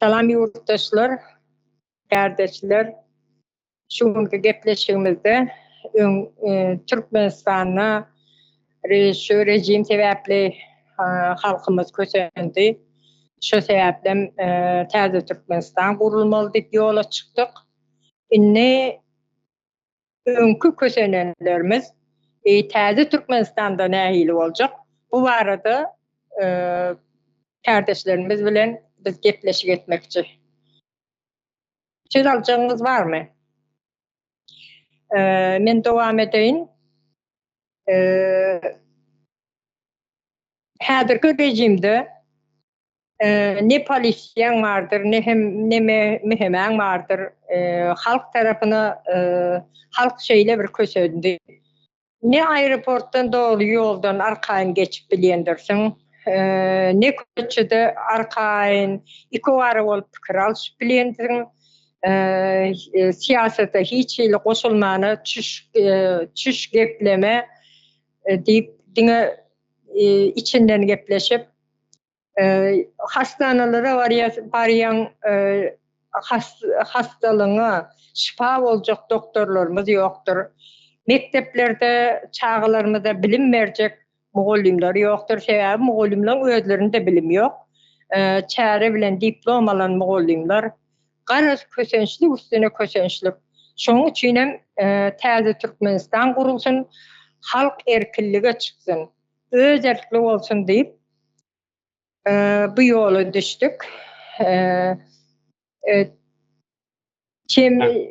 Salam yurttaşlar, kardeşler. Şuňky gepleşigimizde Türkmenistana rejim sebäpli halkymyz kösendi. Şo sebäplen täze Türkmenistan gurulmaly diýip ýola çykdyk. Inni öňkü kösenenlerimiz täze Türkmenistanda nähili boljak? Bu barada kardeşlerimiz bilen biz gepleşik etmekçi. Söz alacağınız var mı? Men dowam edeýin. Häzirki rejimde ne polisiýaň bardyr, ne mehemäň bardyr. Halk tarapyna halk şeýle bir kösendi. Ne aeroportdan dogry ýoldan arkaýyn geçip bilýändirsiň, ne köçede arkaýyn iki wara bolup pikir alşyp bilýändirsiň. Siyasete hiç ile koşulmana çüş gepleme deyip dine içinden gepleşip hastanalara barayan hastalygyna şifa boljak doktorlarymız ýokdur. Mekteplerde çağlarymyzda bilim berjek mugallimler ýokdur. Sebäbi mugallimler özlerinde bilim ýok. Çäre bilen diplomalan mugallimler garaz kösençlik üstüne kösençlik. Şoň üçin hem täze Türkmenistan gurulsun, halk erkinlige çyksyn, özerklik bolsun diýip bu ýola düşdük.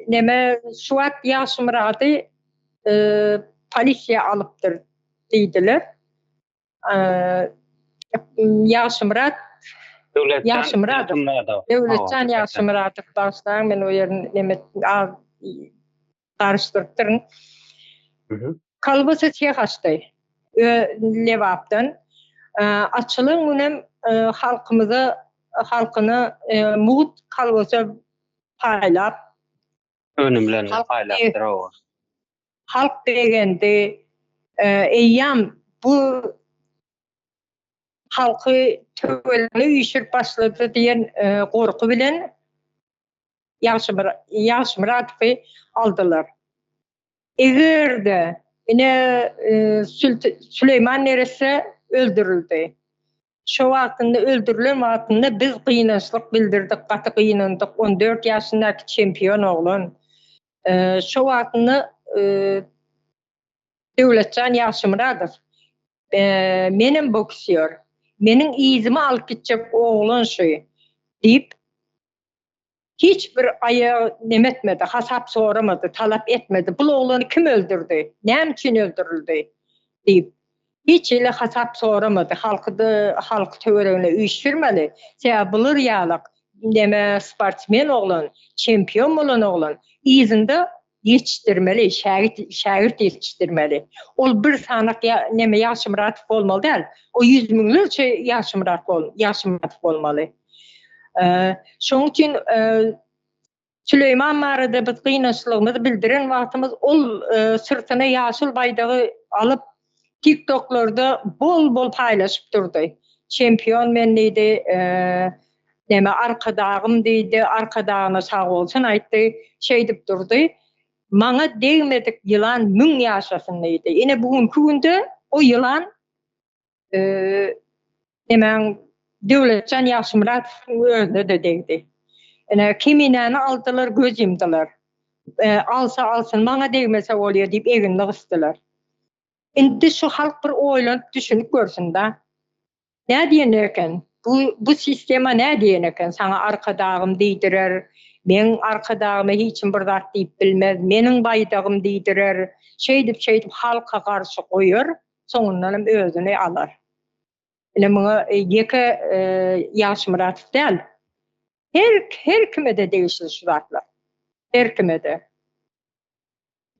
Neme Suat Ýaşymrady polisiýa alypdyr diýdiler. Ýaşymrad Döwletcan Ýaşymradow başlaň, men o ýerini neme garşdyrdyň. Kalbasa çeх açdy. Lewapdan açylyň bilen halkyny mut kalbasa paýlap önümlerini paýlapdyr o. Halk degende eýýam bu halky töweline ýüşürip başlady diýen gorku bilen Ýaşymradowy aldylar. Egerde Süleyman neresi öldürüldü. Şo wagtynda öldürülen wagtynda biz gynançlyk bildirdik, gaty gynandyk. 14 ýaşyndaky çempion oglan. Şo wagtynda Döwletcan Ýaşymradow menem boksýör, meniň izimi alyp gitjek oglan şu diýip hiç bir nemetmedi, hasap soramady, talap etmedi. Bu oğlanı kim öldürdü? Näme üçin öldürüldü? Diýip hiç ile hasap soramady. Halk töweregine üýşürmeli. Sebäbi bular ýalyk neme sportmen oglan, çempion bolan oglan izinde yetiştirmeli, şägird yetiştirmeli. Ol bir sanak neme Ýaşymradow bolmaly däl. O 100 miňlerçe Ýaşymradow bolmaly. Şoň üçin Süleyman barada biz gynançlygymyzy bildiren wagtymyz ol sırtyna ýaşyl baydagy alyp TikTok'larda bol paýlaşyp durdy. Çempion men diýdi, neme arkadagym diýdi, arkadagyna sag bolsun aýtdy, şeý diýip durdy. Maňa degmedik ýylan 1000 ýaşasyn diýdi. Ine bugünkü günde o ýylan hemen Döwletcan Ýaşymradow özüne de degdi. Kiminäni aldylar, göz ýumdylar. Alsyn, maňa degmese bolýar diýip eginde gysdylar. Indi şu halk bir oýlanyp düşünip görsün da. Näde diýen eken? Bu sistema näde diýen eken? Saňa arkadagym diýdirer, men arkadagyma hiçim bir zat diýip bilmez, meniň baýdagym diýdirer. Şeý diýip halka garşy goýar, soňundan özüne alar. Ine maňa ýeke Ýaşymradow däl. Her kime de değişir şu zatlar. Her kime de.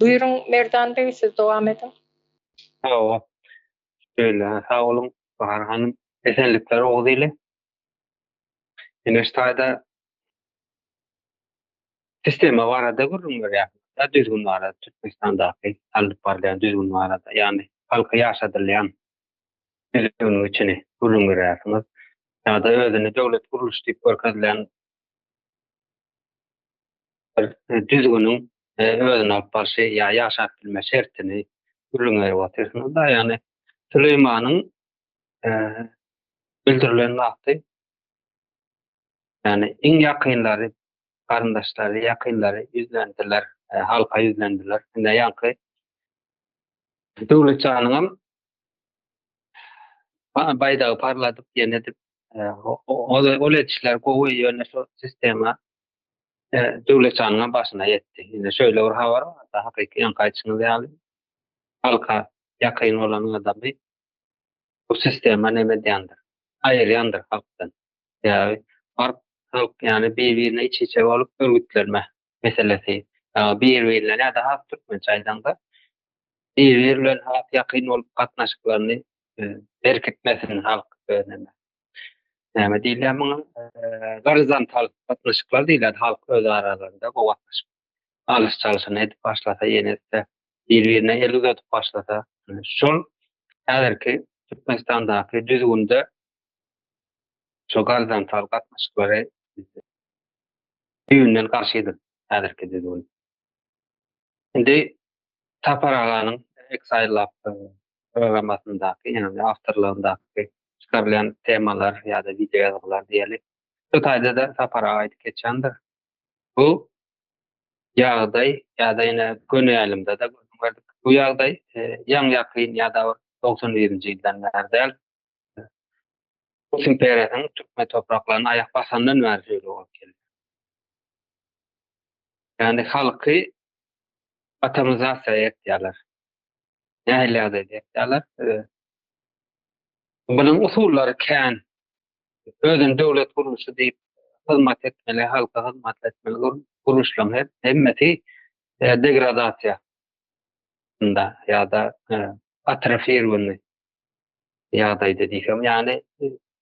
Buyurun Merdan Bey, siz devam edin. Sağ olun Bahar Hanım. Esenlikler oğluyla. Üniversitede sistema var da gurulmur ya. Da düzgün var da Türkmenistan'daki alıp barlayan düzgün var da. Yani halkı yaşadırlayan düzgün içini gurulmur ya. Ya da özünü devlet kuruluş deyip görkezleyen düzgünün özüne alıp barşy ya ýaşap bilme şertini gürrüňe watyrsyn da ýani Süleýmanyň bildirilen wagty ýani iň ýakynlary, garyndaşlary, ýakynlary ýüzlendiler, halka ýüzlendiler. Inde ýanky döwletçanyňam baýdagy parladyp ýene edip ol etişler gowy ýöne şu sistema döwletçanyňam başyna ýetdi. Ine şöyle bir habar bar da hakyky ýankaýçyny ýaly halka ýakyn bolan adamy bu sistema neme diýendir? Aýyrýandyr halkdan. Ýa halk ýani bir-birine iç-içe bolup örgütlenme meselesi. Bir-birine ýa-da halk türkmençe aýdanda bir bilen halk ýakyn bolup gatnaşyklaryny berkitmesin halk öneme. Näme diýilýär muňa? Horizontal gatnaşyklar diýilýär halk öz aralarynda bu gatnaşyk. Alys çalyşyny edip başlasa ýene-de bir-birine el uzatyp başlasa şol häzirki Türkmenistandaky düzgünde şu horizontal gatnaşyklary düýünden garşydyr häzirki düzgün. Indi Tapar aganyň Exile programmasyndaky ýani awtorlaryndaky çıkarılan temalar ýa-da video ýazgylar diýeli. Bu taýda da Tapar aýdyp geçendir. Bu ýagdaý ýa-da ýene gönelimde de gördik. Bu ýagdaý ýaň ýakyn ýa-da 91-nji ýyldan bäri Rus imperiýasynyň türkmen topraklaryna aýak basandan bäri bolup geldi. Ýani halky atomizasiýa etdiler. Nähilerde etdiler. Bunyň usullary kän özüň döwlet guruluşy diýip hyzmat etmeli, halka hyzmat etmeli guruluşlaryň hemmeti degradasiýa ýa-da atrofirowany ýagdaýda diýsem, ýani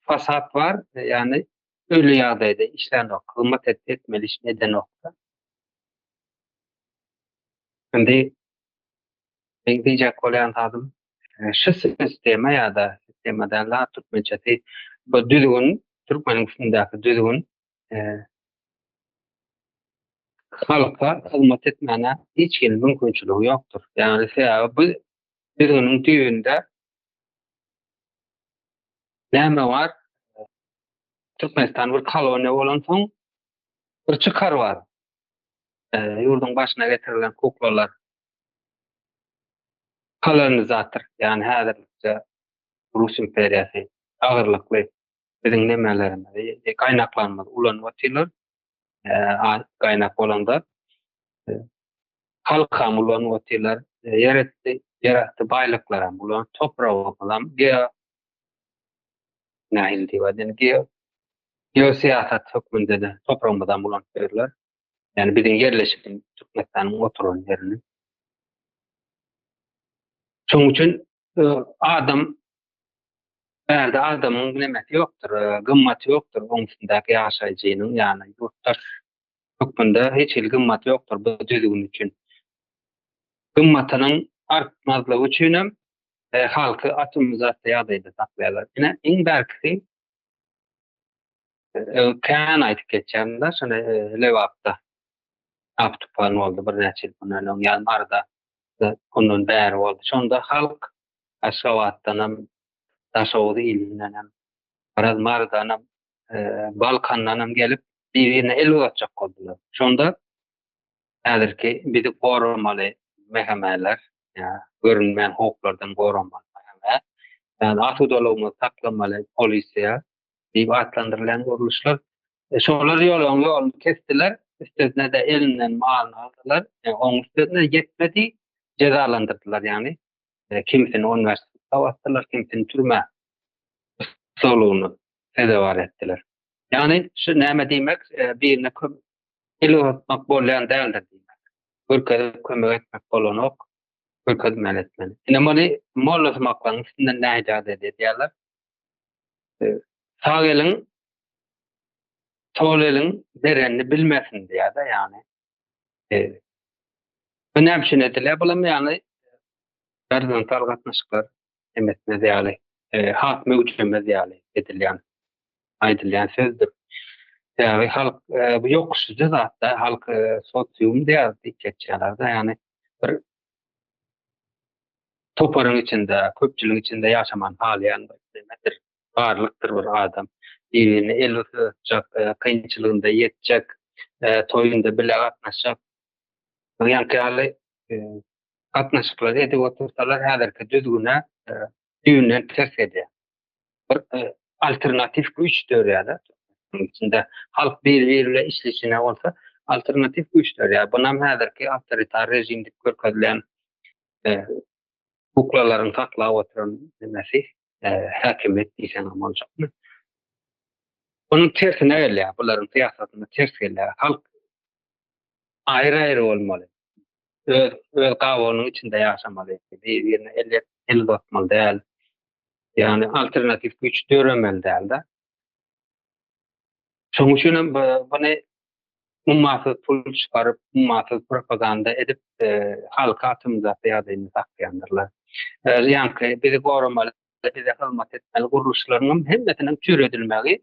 fasat var, ýani öyle ýagdaýda işlenok, hyzmat etmeli iş nedenok. Indi diýjek bolýan tadım şu sistema ýa-da sistemada türkmençesi bu düzgün türkmeniň üstündaky düzgün halka hyzmat etmene hiç kim mümkinçiligi ýokdur. Ýani sebäbi bu düzgüniň düýünde näme bar? Türkmenistan bir koloniýa bolan soň bir çykar bar. Ýurduň başyna getirilen kuklalar kolonizator, ýani häzirlikçe Rus imperiýasy agyrlykly biziň nemelerimizi, gaýnaklarymyzy ulanyp atýarlar. Gaýnak bolanda halkam ulanyp atýarlar. Ýeretdi baýlyklara bulan toprag bolan nähil diýip geosiýasat hökmünde de topragymyzdan bulan berler. Yani biziň yerleşik Türkmenistanyň oturan yerini. Şoň üçin adamyň nemesi ýokdur, gymmaty ýokdur oň üstündaky ýaşaýjynyň, ýani ýurtdaş hökmünde hiç gymmaty ýokdur bu düzgün üçin. Gymmatynyň artmazlygy üçin hem halky atomizasiýa ýagdaýda saklaýarlar. Ine iň berkisi kän aýdyp geçende şonu lewapda aptupan oldu bir näçe ýyl bundan ýani arada ondan bäri boldu. Şonda halk Aşgabatdanam, Daşowdy ilinden, Razmardanam, Balkandanam gelip bir-birine el uzatjak boldular. Şonda häzirki bizi goramaly mehemeler, görünmeýän hoklardan goramaly meheme, ýani atudalygymyzy saklamaly polisiýa diýip atlandyrylan guruluşlar. Şolar ýoluny kestiler, üstüne de elinden malyny aldylar. Oň üstüne yetmedi, cezalandyrdylar ýani. Kimsini üniversitede sawatdylar, kimsini türme solugyny fedawar etdiler. Ýani şu näme diýmek, birine el uzatmak bolýan däldir diýmek. Görkezip kömek etmek bolanok, görkezmeli etmeli. Ine mollasmaklaryň üstünden näýjady diýerler. Sağ eliň sol eliň berenini bilmesin diýär da ýani. Önemli ediler bulam ýani horizontal gatnaşyklar emetme diýäli, hat mögüçlenme diýäli edilýän, aýdylýan sözdür. Yani halk bu yokuşucu zaten halk sosyum diye geçenlerde yani bir toparın içinde, köpçülüğün içinde yaşaman halayan demedir. Varlıktır bir adam. Birini el tutacak, kıyınçılığında yetecek, toyunda bile katnaşacak. Yani kâli katnaşıkları edip otursalar häzirki düzgüne düýünden ters edýär. Bir alternatif güç dörýärler. Bunun içinde halk bir-biriyle işleşine olsa alternatif güç dörýär. Bunam häzirki awtoritar rejim diýip görkezlen kuklalaryň taklap oturan nämesi häkimet diýsen boljakmy? Bunun tersine gelýär, bularyň syýasatyna ters gelýär. Halk aýry-aýry bolmaly. Öz gabagynyň içinde ýaşamaly. Bir-birine el uzatmaly däl. Yani alternatif güç döremeli däl-de. Şoň üçin buny ummaty pul çykaryp, ummaty propaganda edip halka atymda ýa-da saklaýandylar. Yani bizi gorumaly, bize hizmet etmeli guruluşlarynyň hemmetiniň çüredilmegi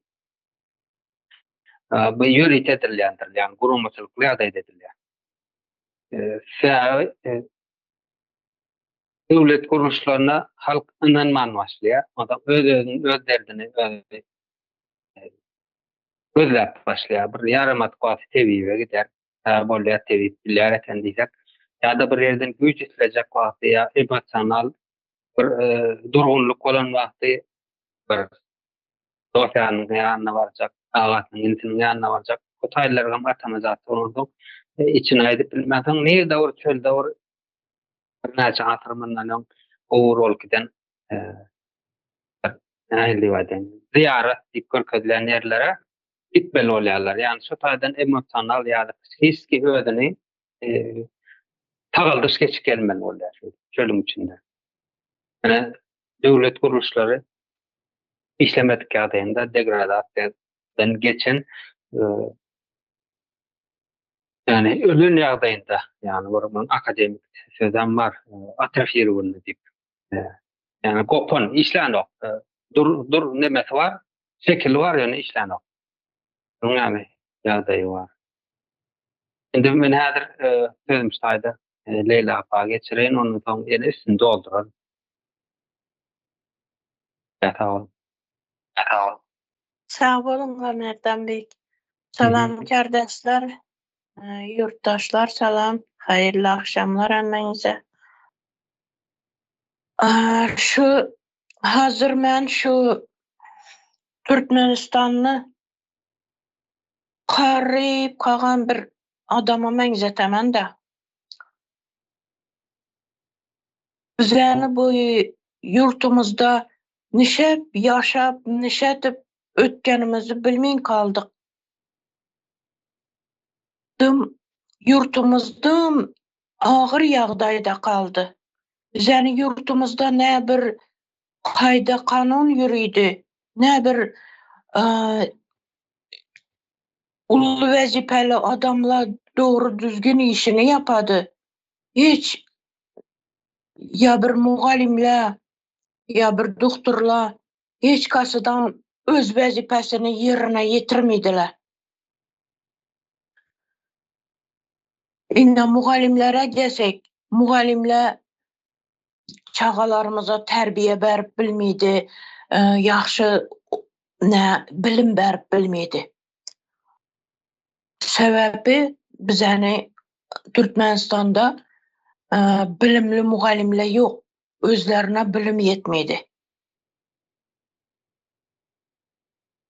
bu ýörit edilýändir. Yani gurumaçylyk ýa-da edilýär. Şäherli döwlet guruluşlaryna halk inanman başlaýar. Adam öz derdini gözläp başlaýar. Bir ýarym matbuat tebiýe gider. Bolýar tebip bilýär eken diýsek. Ýa-da bir ýerden güýç isleýek wagty ýa emosional bir durgunluk bolan wagty bir dosyanyň ýanyna barjak, agatynyň intiniň ýanyna barjak. Bu taýlarga atamazat bolurdy. İçine aýdyp bilmäsiň näde bir çölde bir näçe asr mundan owur bolup giden nähili waden ziyaret diýip görkezlen ýerlere gitmeli bolýarlar. Yani şu taýdan emosional ýa-da hiski özüni tagaldyş geçip gelmeli bolýar çölüň içinde. Yani döwlet guruluşlary işlemedik ýagdaýynda degradasiýadan geçen yani ölen ýagdaýynda yani buranın akademik sözem var atrofirowany diýip yani gopan işlenok dur nemesi var şekil var yani işlenok. Yani ýagdaýy var. Indi men häzir sözüm şaýda Leyla apa geçireýin onu soň ýene isini doldurar. Ýa-da Sağ olun Erdem Bey. Salam kardeşler, yurttaşlar salam. Hayırlı akşamlar annenize. Şu hazır men şu Türkmenistanly qaryp kalan bir adama meňzetemen de. Bizäni bu yurtumuzda nişep yaşap, nişetip ötkenimizi bilmeň kaldyk. Yurtumuzda ağır ýagdaýda kaldy. Bizäni yurtumuzda ne bir kaýda kanun ýürüýdi, ne bir ully wezipeli adamlar dogry düzgün işini yapady. Hiç ya bir mugallimler, ya bir doktorlar hiç kasydan öz wezipesini ýerine ýetirmediler. Indi mugallimlere gelsek, mugallimler çagalarımıza terbiýe berip bilmedi, ýaxşy bilim berip bilmedi. Sebebi bizäni Türkmenistanda bilimli mugallimler ýok. Özlerine bilim yetmedi.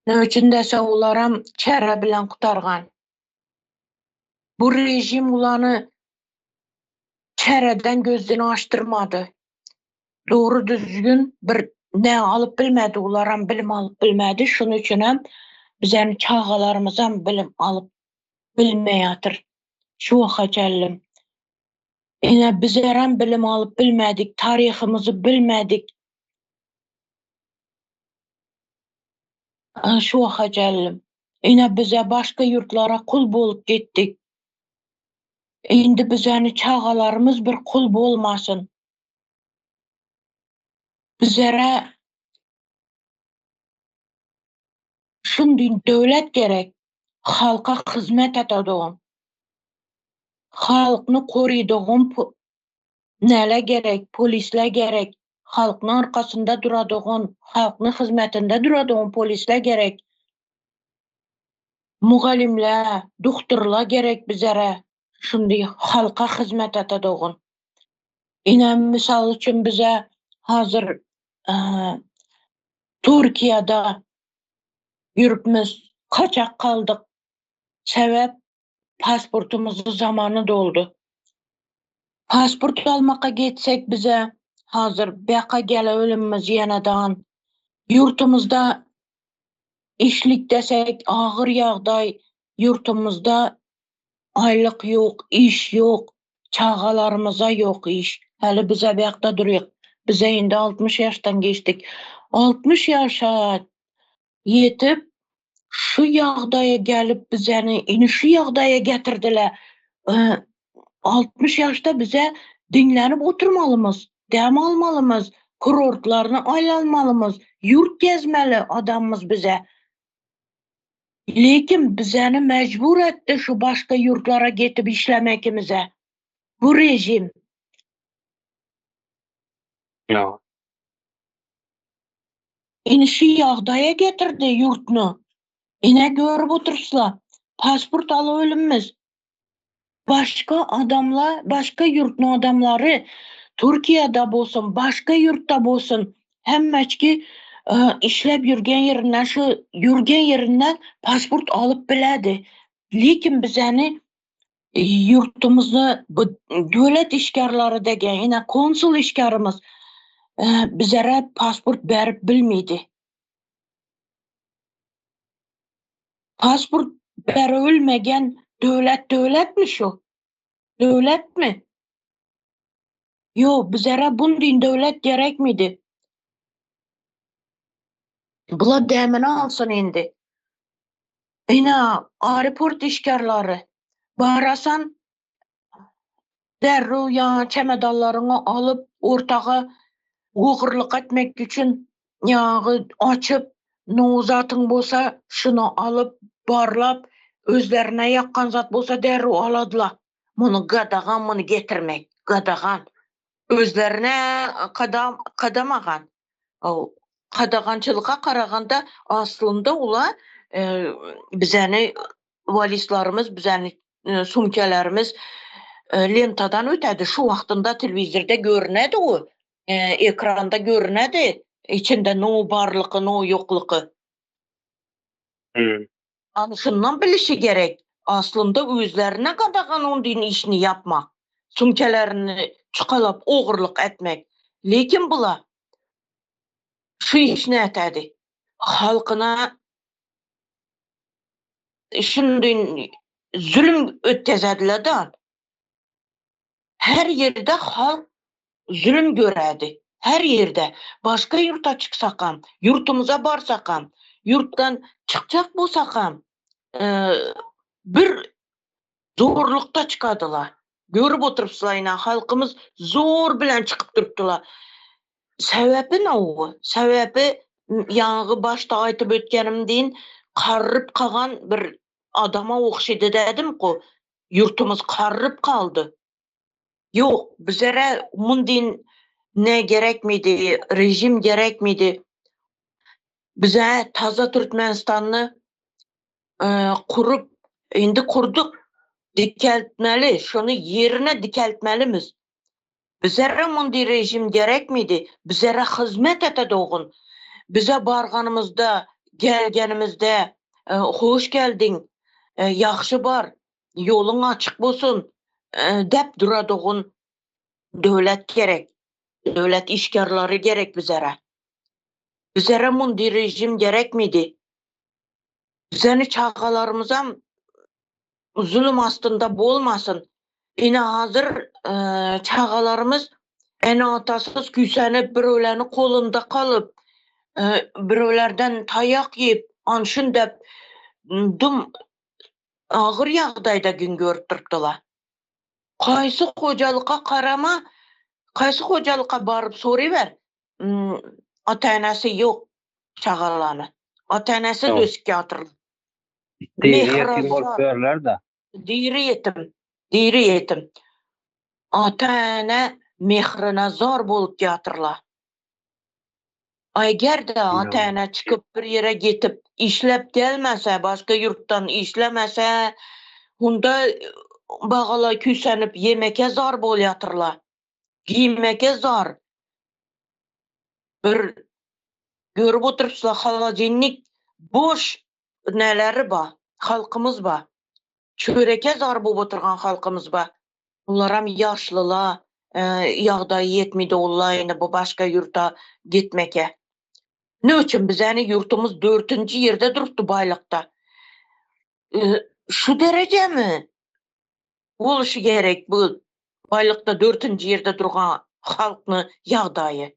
Ne üçin dese olaram çere bilen kutargan. Bu rejim ulanı çereden gözünü açtırmadı. Doğru düzgün bir ne alıp bilmedi, olaram bilim alıp bilmedi. Şunun üçün hem bizden çağalarımızdan bilim alıp bilmeýätir. Şu waka geldim. Ine bizden bilim alıp bilmedik, tarihimizi bilmedik. Şu waka geldim. Ine bize başka yurtlara kul bolup gittik. Indi bizäni çağalarımız bir kul bolmasın. Bizlere şunday döwlet gerek, halka hizmet etadigan, halkını koruyduğun näle gerek, polisler gerek, halkın arkasında duradığın, halkın hizmetinde duradığın polisler gerek, mugallimler, doktorlar gerek bizlere, şunday halka hizmet etadigan. İnan misal üçün bize hazır Türkiye'de yürüpmiz, kaçak kaldık. Sebep pasportumuzun zamanı doldu. Pasport almaka getsek bize hazır beka gele ölümümüz yeniden. Yurtumuzda işlik desek ağır yağday, yurtumuzda aylık yok, iş yok, çağalarımıza yok iş. Hele bize bekta duruyor. Bize indi 60 yaştan geçtik. 60 yaşa yetip şu yağdaya gelip bizeni şu yağdaya getirdiler. 60 yaşta bize dinlenip oturmalımız, dem almalımız, kurortlarını aylanmalımız, yurt gezmeli adamımız bize. Lekin bizeni mecbur etti şu başka yurtlara getip işlemekimize. Bu rejim. Yo. Şu yağdaya getirdi yurtunu. Görüp otursla. Pasport alıölümüz. Başka adamlar, başka yurtun adamları Türkiye'de bolsun, başka yurtta bolsun, hemmeçki işlep yürgen yerinden, şu yürgen yerinden pasport alıp biledi. Lekin bizeni yurtumuzda devlet işgarları degen, yine konsul işgarımız bizlere pasport berip bilmeydi. Pasport berilmegen devlet mi şu? Devlet mi? Yo, bizlere bundan devlet gerek miydi? Bula demini alsın indi. Aeroport işgarları. Barasan derru ya çemedallarını alıp ortağa uğurluk etmek için yağı açıp nozatın bolsa şunu alıp barlap özlerine yakkan zat bolsa derru aladılar. Bunu qadağan, bunu getirmek. Qadağan. Özlerine kadamagan. O qadağançılığa qaraganda aslında ula bizəni valizlarımız, bizəni sumkelerimiz lentadan ötedi. Şu vaxtında televizorda görünedi o. Ekranda görünedi. İçinde no barlığı, no yokluğu. Şundan bilişi gerek. Aslında özlerine qadağan ondin işini yapmak. Sumkelerini çıkalap oğurluk etmek. Lekin bula şu işini etedi. Halkına şimdi zulüm ötkezediler da her yerde halk zulüm göredi. Her yerde. Başka yurta çıksakam, yurtumuza barsakam, yurttan çıkacak bolsakam bir zorlukta çıkadılar. Görüp oturupsılar yine halkımız zor bilen çıkıp duruptular. Sebebi ne o? Sebebi yağı başta aytıp ötkenimden qarrıp kalan bir adama okşaydı dedim ki yurtumuz qarrıp kaldı. Yok, bizlere mundin ne gerek miydi, rejim gerek miydi? Bize taza Türkmenistan'ı kurup, indi kurduk, dikeltmeli, şunu yerine dikeltmelimiz. Bizlere mundi rejim gerek miydi? Bizlere hizmet etedoğun. Bize barganımızda, gelgenimizde, hoş geldin, yaxşı bar, yolun açık bolsun, dep duradoğun devlet gerek. Devlet işgarları gerek bizlere. Bizlere mundi rejim gerek miydi? Bizeni çağalarımıza zulüm astında bolmasın. Yine hazır çağalarımız en atasız küsenip birölerini kolunda kalıp birölerden tayak yiyip anşın dep dum ağır yağdayda gün görüp durdular. Kaysı hocalığa karama, kaysı hocalığa barıp soruver. Ata-enesi yok çağalarını. Ata-enesi de psikiyatrlı. Diri yetim olup görler da. Diri yetim. Ata-ana mehrine zor bolup ýatyrlar. Aýger de ata-ana çıkıp bir yere getip işlep gelmese, başka yurttan işlemese, hunda bagala küsenip yemeke zor bolýatyrlar. Giymeke zor. Bir görüp oturupslar halajenlik boş neleri ba, halkımız ba. Çöreke zor bolup oturgan halkımız ba. Bunlar hem yaşlılar, ýagdaý yetmidi olayını bu başka yurta gitmeke. Ne üçün bizani yurtumuz 4-nji yerde durupdy baýlykda. Şu derece mi? Boluşy gerek bu baýlykda 4-nji yerde durgan halkny ýagdaýy.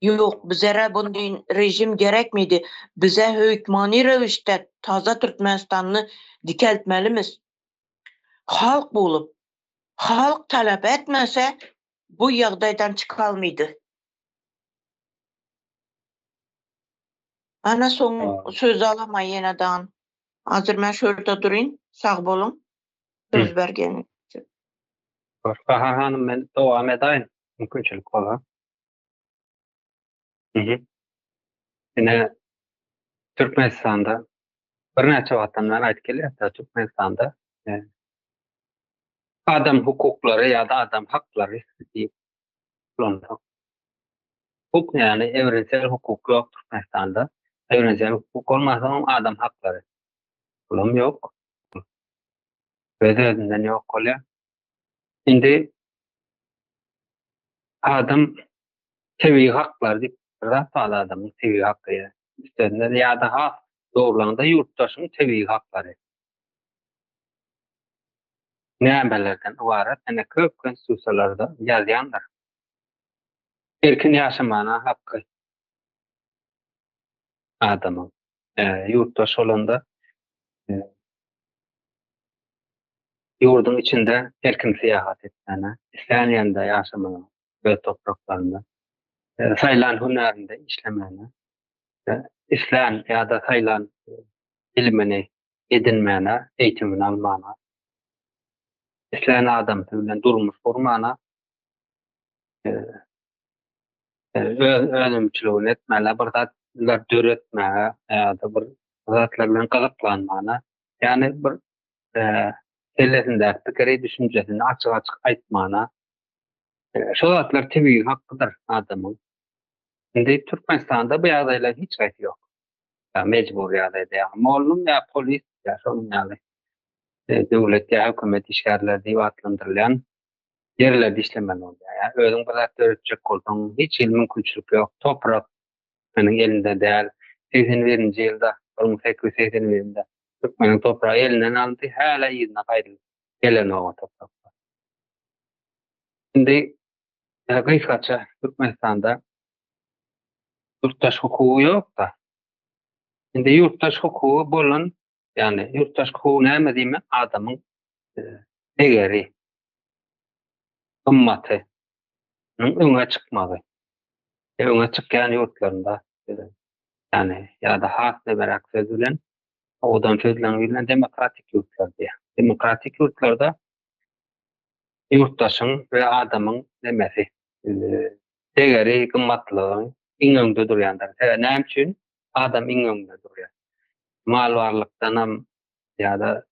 Yok, bizlere bundan rejim gerekmedi. Bize hökmani rewişde taza Türkmenistan'ı dikeltmelimiz. Halk bolup, halk talep etmese bu ýagdaýdan çıkalmaydı. Ana son söz alamay ýenedan. Hazır men şurada durayım. Sağ bolun. Söz bergen. Bahar hanım men dowam edayım. Mümkinçilik bolar. Ine Türkmenistan'da bir näçe wagtdan aýdyp gelýär, Türkmenistan'da adam hukuklary ýa-da adam haklary diýip kullanýar. Hukuk yani evrensel hukuk yok Türkmenistan'da. Evrensel hukuk olmasa adam hakları. Kulum yok. Özünden yok kolya. Şimdi adam tebii haklar deyip rahat adamın tebii hakkı ya. İstediğinde ya daha doğrulanda yurttaşın tebii hakları. Nämelerden ibaret? Ene köp konstitusiyalarda yazýanlar. Erkin ýaşamana hakkı adamın. Yurttaş olanda yurdun içinde erkin seyahat etmene, İslamiyanda ýaşamana ve topraklarında, saylan hünärinde işlemene, İslam ya da saylan ilmini edinmene, eğitimini almana, İslam adam bilen durmuş durmana, önümçülüğünü etmeli, bir zatlar döretmeye, ya da bir zatlarla gazaplanmana, yani bir sellesinde fikri düşüncesini açık açık aytmana, şu zatlar tebii hakkıdır adamın. Şimdi Türkmenistan'da bu ýagdaýlar hiç gaýty yok. Mecbur ýagdaýda ýa ollum ýa polis ýa şonuň ýaly döwlet ýa hökümet işgärleri diýip adlandyrylýan yerlerde işlemeli bolýar. Ýa özüň bir zat öğretjek bolsaň hiç mümkinçilik ýok. Toprak meniň elinde däl. 81-nji ýylda 1881-de Türkmeniň topragy elinden alındy, häle ýygyna gaýrylyp gelen o toprak. Şimdi gaýsaça Türkmenistan'da yurttaş hukuku yok da. Şimdi yurttaş hukuku bolan, yani yurttaş hukuku näme diýme? Adamın egeri, gymmaty, öňe çykmagy. Öňe çykýan yurtlarında, yani ýa-da has berak söz bilen, odan sözlenen demokratik yurtlar diýär. Demokratik yurtlarda yurttaşyň we adamyň nemesi, egeri, gymmatlygy iň öňde durýanlar. Näme üçin? Adam iň öňde durýar. Mal barlykdan hem ýa-da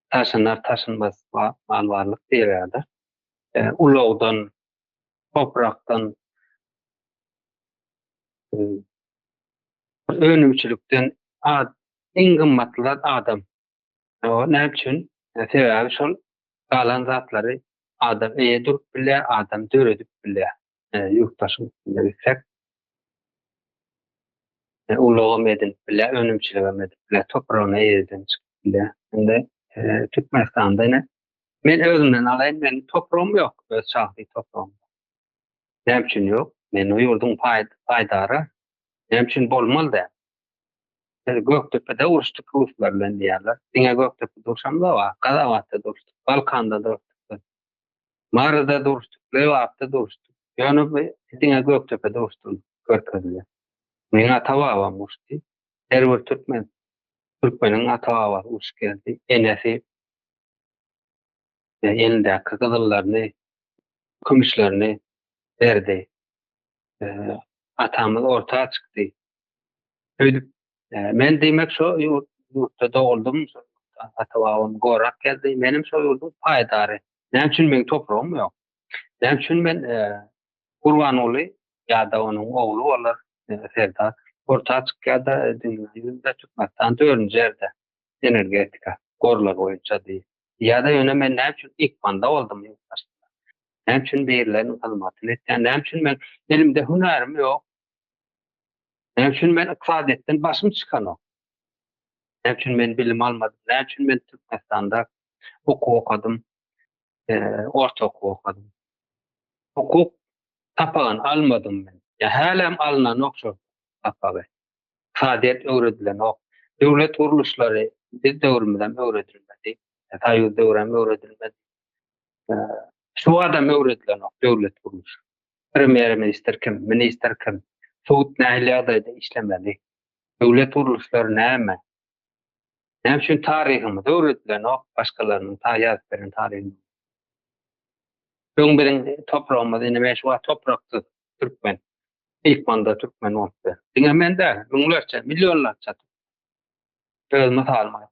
taşynar taşınmaz mal barlyk diýerler. Ulagdan, toprakdan, önümçülükden iň gymmatly adam. O näme üçin? Sebäbi şol galan zatlary adam durup bilýär, adam döredip bilýär. Yurttaşyň bilsek, ulagam edinip bilýär, önümçüligem edip bilýär, topragyna edinip bilýär. Şimdi Türkmenistan'da ne? Men özümden alaýyn, men toprağım yok, öz şahsy toprağım. Näme üçin yok? Men o ýurdun paýdary näme üçin bolmaly? Göktepe'de uruştuk Ruslar bilen diýerler. Diňe Göktepe durşamda wa, Gazawatda duruştuk, Balkanda duruştuk. Marada duruştuk, Lewapda duruştuk. Ýöne diňe Göktepe duruştuk, görkezler. Meňe tawa muşdy. Her bir Türkmen Türkmenin atağı var, uç geldi. Enesi elindeki kızıllarını, kümüşlerini verdi. E, Atamız ortaya çıktı. Öyle, men demek şu yurtta doğuldum, atawağım gorak geldi. Benim şu yurdum paýdary. Näme üçin men toprağım yok. Näme üçin men Gurbanoğlu ya da onun oğlu olar Serdar ortaya çıkýarda dünyada çıkmaktan 4-nji ýerde energetika gorlar boýunça diýip. Ya da ýöne men näme üçin ilk banda oldum ýoksa. Näme üçin beýlerini hyzmatyny etdim. Näme üçin men elimde hünerim ýok. Näme üçin men iqtisadetden başym çykanok. Näme üçin men bilim almadym? Näme üçin men Türkmenistanda okudym, orta okudym. Hukuk tapagan almadym men. Ya hälem alynan okşo tapagy. Iqtisadet öwredilen ok. Döwlet guruluşlary biz döwrümizden öwredilmedi. Taýy döwrem öwredilmedi. Şu adam öwredilen ok döwlet guruluşy. Premier minister kim, minister kim? Suud nähilerde işlemeli. Döwlet guruluşlary näme? Näme üçin taryhymyz öwredilen ok başgalarynyň taýýatylarynyň taryhyny. Öň bilen toprağymyz näme şu toprakdy Türkmen. İlk banda Türkmen oldu. Diňe mende müňlerçe, milyonlarça özüme salmaýar.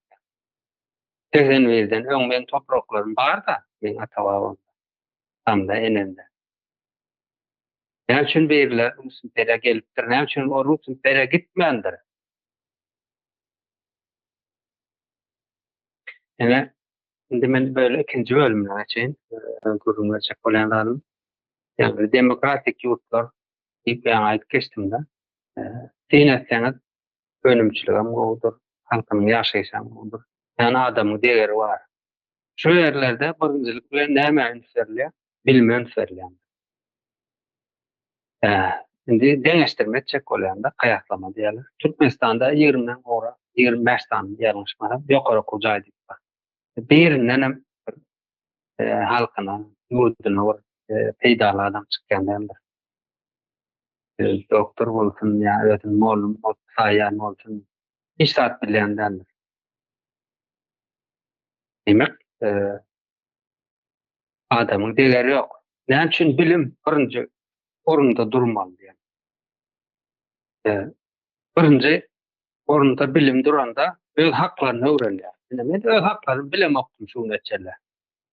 Tezen birden öň bilen topraklarym bar da, men atawagym tamda enende. Näme üçin beýler Rus imperiýa gelipdir? Näme üçin o Rus imperiýa gitmendir? Ene indi men böyle ikinji bölümine geçeýin. Gurulmaçak bolanlarym. Yani demokratik yurtlar diýip aýdyp geçdim da. Tiňetseňiz önümçiligim gowdur. Halkyň ýaşaýşam gowdur. Yani adamyň degeri bar. Şu ýerlerde birinjilik bilen näme ünsürler? Bilme ünsürler. Indi deňeşdirmek bolýanda kayaklama diýerler. Türkmenistanda 20-den gora 25 tane ýerleşmeli ýokary kujaý diýip bar. Birinden hem halkyna, ýurduna peýdaly adam çykýanlar. Doktor bolsun, ýa öýdün molum, saýan bolsun, işat bilenlerdir. Demek, adamyň degeri ýok. Näme üçin bilim birinji orunda durmaly diýen. Birinji orunda bilim duranda öz haklaryny öwrenýär. Men öz haklarymy bilemokdum şu neçeler.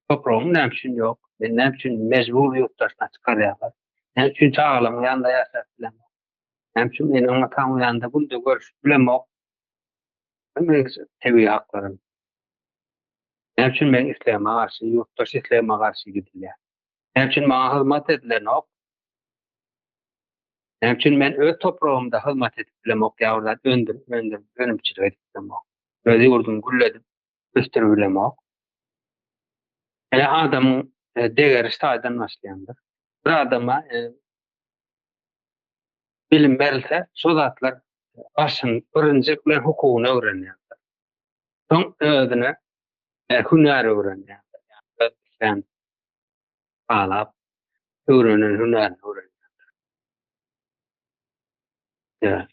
Toprağım näme üçin ýok? Men näme üçin mejbur ýurtdaşna çykarýarlar? Näme üçin çağalym ýanda ýaşap bilemok? Näme üçin meniň atam ýanda bunda görüşüp bilemok? Men tebi haklarym. Näme üçin men isläme garşy, ýurtdaş isläme garşy gidilýär? Näme üçin maňa hyzmat edilen ok? Näme üçin men öz toprağımda hyzmat edip bilemok ýa-da önümçilik edip bilemok? Öz ýurdumy gülledip ösdürip bilemok? Adamyň degeri saýdan başlaýandyr. Bir adama bilim berilse, şu zatlar başyň birinji bilen hukugyny öwrenýär. Soň özüne hüner öwrenýär. Sen alap öwrenen hüner öwrenýär. Ja.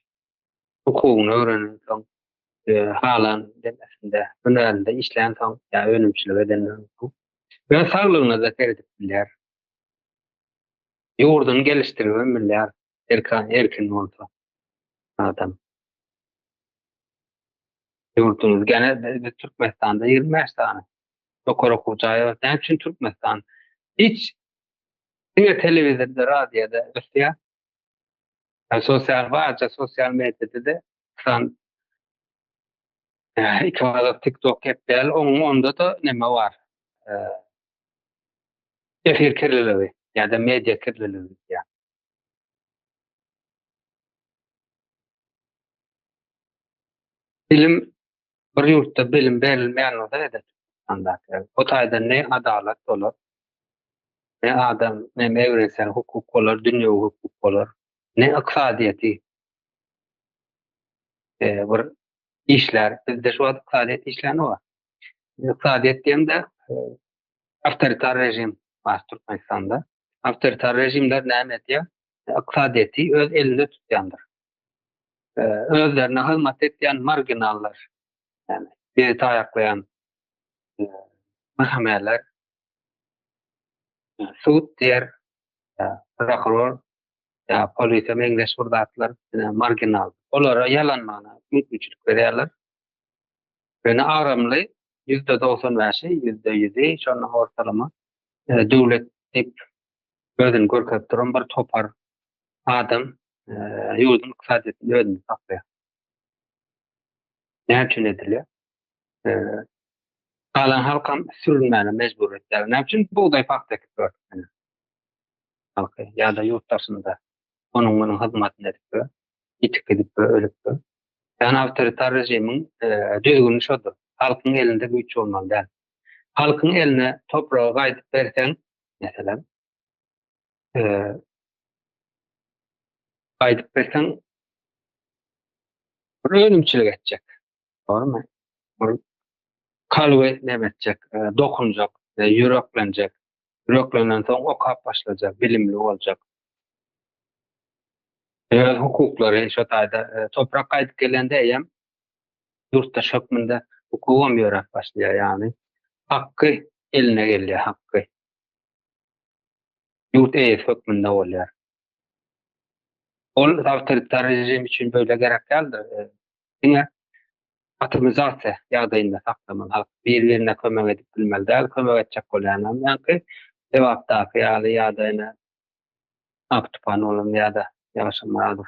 Hukugyny öwrenen soň halan demesinde hünerinde işleýän soň ýa önümçilik eden ve saglygyna da keredip bilýär. Ýurduny gelişdirip bilýär. Erkin bolsa adam. Ýurdumyz gene Türkmenistanda 25 tane. Ýokary kujaý. Näme üçin Türkmenistan? Hiç telewizorda, radioda ösýär. Sosial mediada da san TikTok hepbel onda da näme bar? Efir kirliligi ýa-da media kirliligi ýa. Bilim bir ýurtda bilim berilmeýän bolsa edip andaky. O taýda ne adalet bolar, ne adam, ne mewresel hukuk bolar, dünýä hukuk bolar, ne iqtisadiýeti. Bir işler, bizde şu iqtisadiýet işlerini bar. Iqtisadiýet diýende awtoritar rejim bar Türkmenistanda. Awtoritar rejimler näme edýär? Iqtisadiýeti öz elinde tutýandyr. Özlerine hyzmat etýän marginallar Yani bizi tayaklayan mahkemeler, sud diyer, prokuror, ya polise meňzeş burdatlar, marginal. Olara yalan mana mümkinçilik berýärler. Beni aramly %95, %100 şonu ortalama döwlet dip gözün görkep duran bir topar adam ýurdun ykdysadyny özüne saklaýar. Näçe edilýär? Kalan halkam sürünmäne mecbur etdiler. Näçe buğday paxta ekip berdi. Halka ya da yurttaşynda onun hyzmatyny edip, itik edip ölüp. Yani awtoritar rejimin düzgünü şodur. Halkyň elinde güç bolmaly däl. Halkyň eline topragy gaýdyp berseň, meselem, gaýdyp berseň bir ölümçilik etjek. Doğrumy? Bir kalwe nemetjek, dokunjak, yüreklenjek. Yüreklenen soň okap başlajak, bilimli boljak. Hukuklary şo taýda toprak gaýdyp gelende hem yurttaş hökmünde hukukam ýörek başlaýar ýani. Hakkı eline gelýär, hakkı. Yurt eýes hökmünde bolýar. Ol awtoritar rejim üçin böyle gerek däldir. Diňe atomizatsiýa ýagdaýynda saklamaly, halk bir-birine kömek edip bilmeli däl, kömek etjek bolýanam. Ýani dewapdaky ýagdaýyna aptupan bolan ýa-da ýaşamady.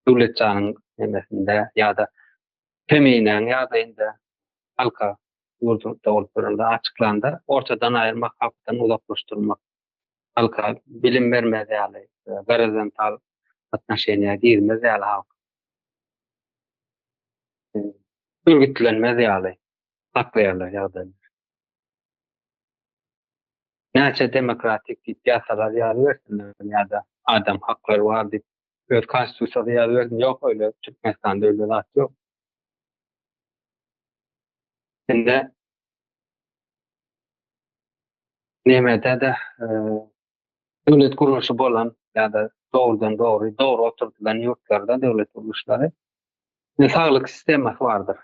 Döwletçanyň nemesinde ýa-da teminen ýagdaýynda halka ýurtda bolupdy, açyklandy. Ortadan aýyrmak, halkdan uzaklaşdyrmak. Halka bilim bermez ýaly, horizontal atnaşenýa girmez ýaly halk. Örgütlenmez ýaly, saklaýarlar ýagdaýy. Näçe demokratik ýasalar ýaly bersinler ýa-da adam haklary bar diýip öz konstitusiýasy ýaly bersin. Ýok öyle, Türkmenistanda öyle zat ýok. Şimdi nemede de döwlet kuruluşy bolan ýa-da doğrudan doğru oturtulan ýurtlarda döwlet kuruluşlary saglyk sistemi bardyr.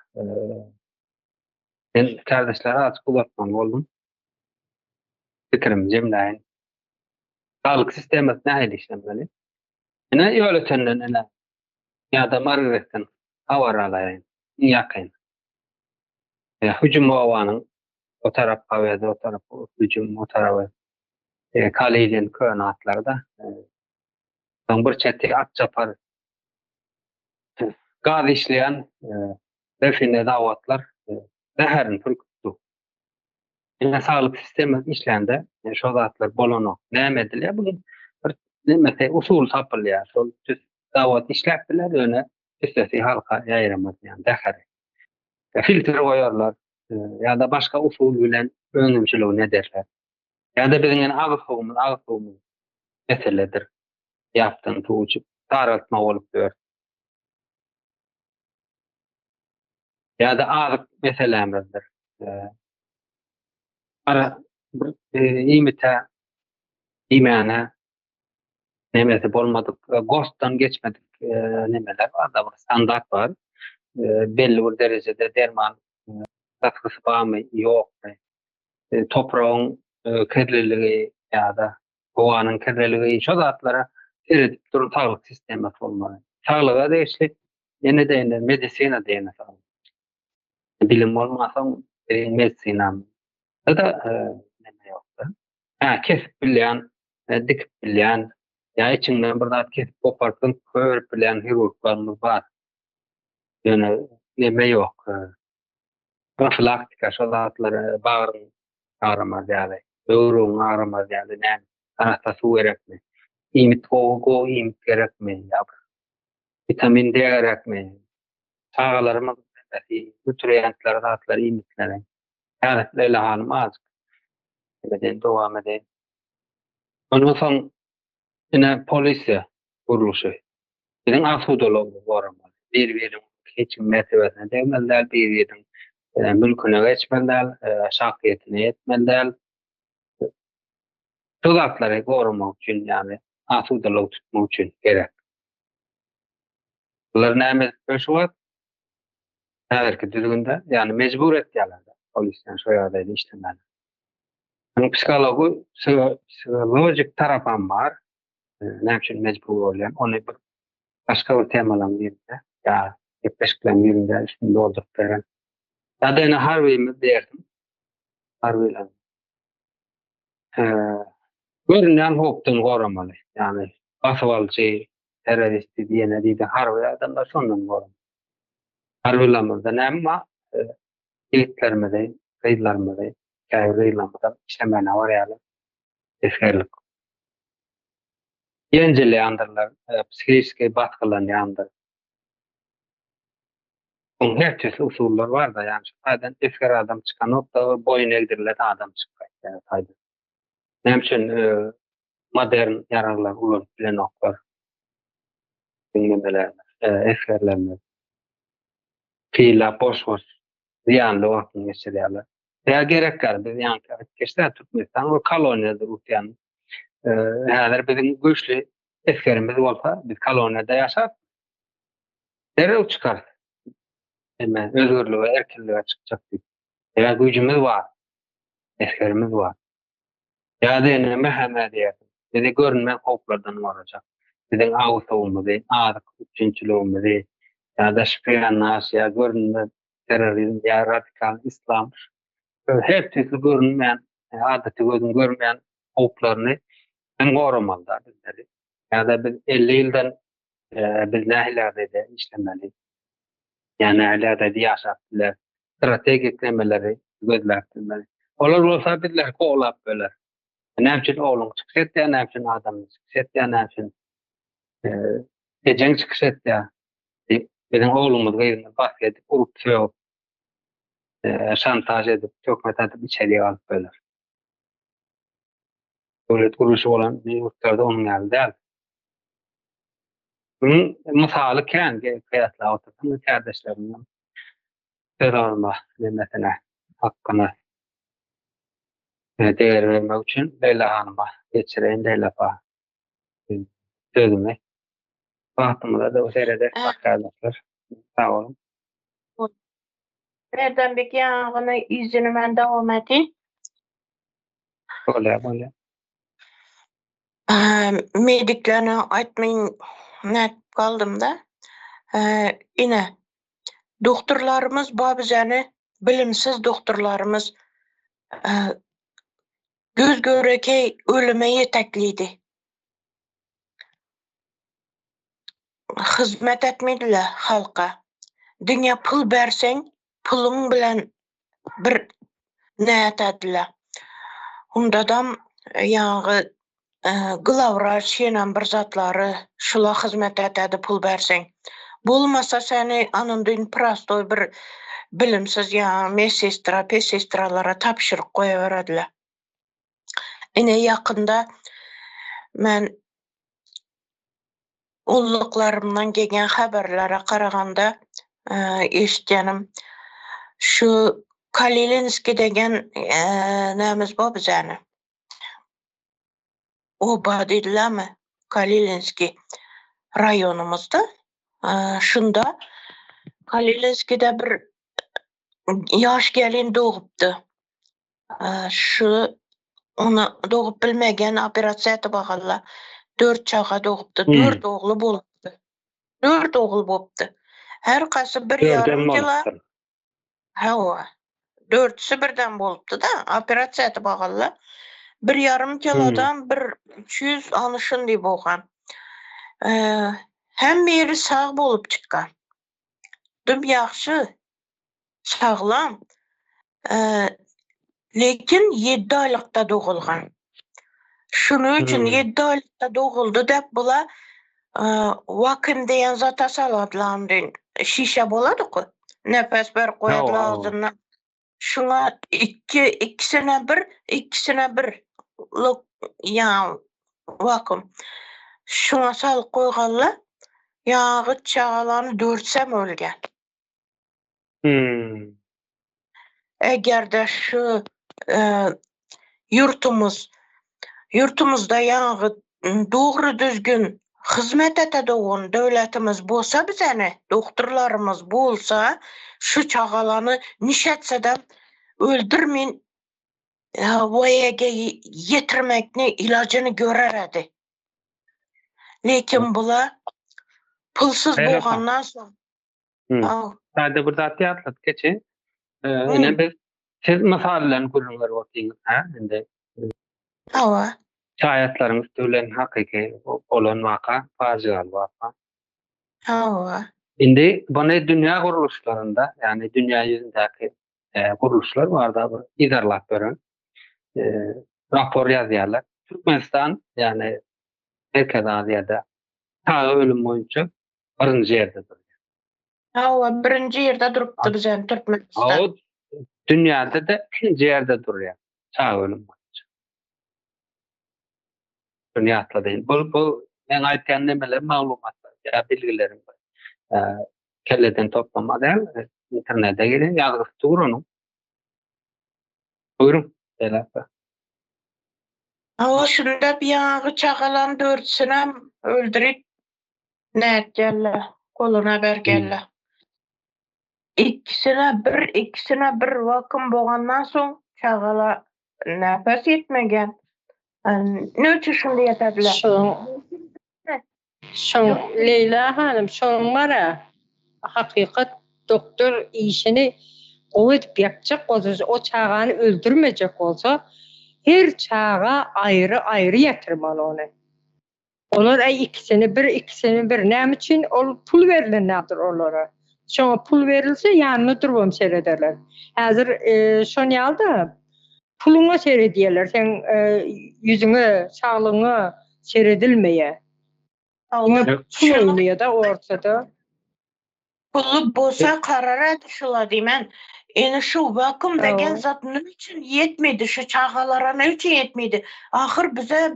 Ben kardeşlere açyk ulatman boldum. Fikirim jemläýin. Saglyk sistemi nähili işlemeli? Ene ýöletenden ene ýa-da margaretden habar alaýyn, ýakyn. Hüjüm owanyň o tarapga we o tarapga hüjüm o tarapga kaleýlen köň atlarda soň bir çetdi at japar gaz işleýän define dawatlar zäherini pürküpdi. Ene saglyk sistemi işlende şo zatlar bolany näme edilýär? Bu bir näme usul tapylýar. Şol dawat işläpdiler öne üstesi halka ýaýramaz ýani zäheri. Filtre koyarlar ya da başka usul bilen önümçülüğü ne derler. Ya da bizim ağıfığımız meseledir. Yaptığın tuğucu taratma olup diyor. Ya da ağıf meselemizdir. Ara imite, imene nemesi bolmadık, GOST'tan geçmedik nemeler var da standart var. Belli bir derecede derman katkısı var mı? Yok. Toprağın kirliliği ya da hovanın kirliliği şu zatlara eritip durup sağlık sistemi olmalı. Sağlığa da işte yine de medisina diyene sağlık. Bilim olmasa medisina da ne yoktu. Kesip bilen, dikip bilen, ya içinden burada kesip kopartın körüp bilen hirurglarımız var. Yani neme yok. Profilaktika şu zatlara bağırın ağrımaz yani. Böğrün ağrımaz yani. Anahta su gerek mi? İmit go imit gerek mi? Vitamin D gerek mi? Sağlarımız nutriyentler, zatlar, imitler. Yani öyle hanım azıcık. Ebeden devam edeyim. Ondan sonra yine polisiye kuruluşu. Bizim asudologu varamalı. Bir hiç mertebesine değmezler. Bir mülküne geçmeliler. Şahsiyetine yetmeliler. Tuzakları korumak için yani asudolog tutmak için gerek. Bunlar neymiş? Şu var. Häzirki düzgünde ýani mejbur etýärler. Polisden şo ýagdaýda işlemeli. Psikolojik tarapam bar. Näçe mejbur bolýan. Ony bir başga bir temadan ýerde. Ya, ýepeşiklen ýerinde üstünde boldup beren. Ýa-da ene harbymy berdim. Harbylar. Görünen hopdan goramaly. Ýani asfaltçy, teröristi diýene diýdi harby adamlar şondan goramaly. Harbylarymyzda näme ilklermede, gaýdlarmyda, gaýrylarmyda işlemene barýarlar. Eskerlik. Ýenjeli andyrlar, psikiski batkylarny andyr. Onun her türlü usullar var da yani şaydan esker adam çıkan nokta boyun egdirilen adam çıkıyor. Yani fayda. Benim için modern yararlar ulan bilen oklar. Dinlemeler, eskerlerler. Fiila boş boş ziyanlı vaktin geçiriyorlar. Veya gerek var. Biz yani geçler tutmuşsan o koloniyada uçyan. Yani bizim güçlü eskerimiz olsa biz koloniyada yaşar. Nereye çıkar? Hemen özgürlüğe, erkinliğe çıkacak değil. Ya gücümüz var. Eskerimiz var. Ya da yine mehemediyetim. Dedi görünmeyen hoplardan varacak. Dedi ağız olmadı, ağırlık, üçüncülüğümüzü, ya da şüpheyanlar, ya görünmeyen terörizm, ya radikal İslam. Her türlü görünmeyen, adeti gözün görmeyen hoplarını ben korumalılar bizleri. Ya da biz 50 yıldan biz nehirlerde de işlemeli. Yani nehirlerde de yaşattılar. Stratejik nemeleri gözlertilmeli. Olar olsa bizler koğulap böler. Näçe oğlum çıkset ya, näçe adam çıkset ya, näçe ejeng çıkset ya. Benim oğlumuz gayrına bas edip, urup söýüp, şantaj edip, tökmet edip içeriye alıp böler. Döwlet guruşy bolan bir ýurtlarda onun ýaly däl. Bunun misaly kän kıyasla otursan, kardeşlerimden söz alma, mesela hakkını değer vermek için Leyla Hanım'a geçireyin, Leyla Hanım'a sözümü. Baktığımda da o seyreder arkadaşlar. Sağ olun. Nereden bir yağını yüzünü ben devam edeyim. Böyle. Mediklerine aytmayın net kaldım da. Yine doktorlarımız babizani bilimsiz doktorlarımız göz göreke ölüme yetekliydi. Hizmet etmediler halka. Dünya pul bersen pulun bilen bir ne etediler. Hundadan yağı glavra şeýlen bir zatlary şula hizmet etedi pul bersen. Bolmasa seni anındyn prostoy bir bilimsiz ya mesestra, pesestralara tapşyryk goýa berediler. Ene yakında men uluklarımdan gelgen haberlere karaganda eşitjenim şu Kalilinski degen nämiz bo bizani. O badillämi Kalilinski rayonumuzda. Şunda Kalilinski'de bir yaş gelin doğupdu. Şu onu doğup bilmegen operatsiýa bagalla 4 çağa doğupdu. 4 oğlu bolupdy. 4 oğul bolupdy. Her kasy 1,5 ýyla. Hawa. 4'sü birden bolupdy da operatsiýa bagalla 1,5 kilodan 300 anyşyndy bolgan. Hem biri sağ bolup çykkan. Düm ýaxşy, saglam. Lekin 7 aylykda dogulgan. Şunuň üçin 7 aylykda doguldy dep bula vakum diýen zata saladlandyn. Şişe bolady-ky. Nefes ber goýady ağzyna. Şuna 2-2 bir ya vakum. Şuna salyp goýganlar ýagy çağalany 4 ölgen. Eger de şu yurtumuzda ýagy dogry düzgün hizmet etediğin devletimiz bolsa bizene, doktorlarımız bolsa, şu çağalanı nişetseden öldürmeyin, voyaga yetirmekni ilacını göreredi. Lekin bula pulsuz Öyle bolgandan soň. Hı. Aw, Sadece burada atlattık geçin. Yine biz siz masalelerini kurumlar ortayınız. Şimdi awa. şayetlerimiz tüylerin hakiki olan vaka, facial vaka. Awa. Şimdi bunu dünya kuruluşlarında, yani dünya yüzündeki kuruluşlar var da bu idarlat veren rapor yazıyorlar. Türkmenistan yani Erkek Aziyada ta ölüm boyunca birinci yerde duruyor. Awa, birinci yerde durupdy bizen Türkmenistan. O dünyada da ikinci yerde duruyor. Ta ölüm boyunca. Dünya atla değil. Bu ben aytgan nemeler maglumatlar ya bilgilerim var. Kelleden toplama değil. İnternete gelin yazgısı onu. Buyurun. Selafı. Awa, şunda bir ýaňy çagalan dörtsünem öldürip näetjälle, koluna bergelle. İkisine bir vakım boğandan soň çagala näpes yetmegen. Nöçe şunda ýetediler? Şoň Leyla hanım, şoň bara hakikat doktor işini o edip yapacak olsa, o çağanı öldürmeyecek olsa her çağa ayrı yatırmalı onu. Onlar ikisini bir näme için pul verilenlerdir onlara. Şoňa pul verilse ýanyna durup seyrederler. Häzir şoň ýalda puluňa seyrediýerler. Sen yüzüňe, saglygyňa seyredilmeýe. Allah Pul oýnýar da ortada. pulu bolsa karara düşüla diýmen. Eni şu vakum degen zat ne üçin yetmedi, şu çağalara ne üçin yetmedi? Ahir bize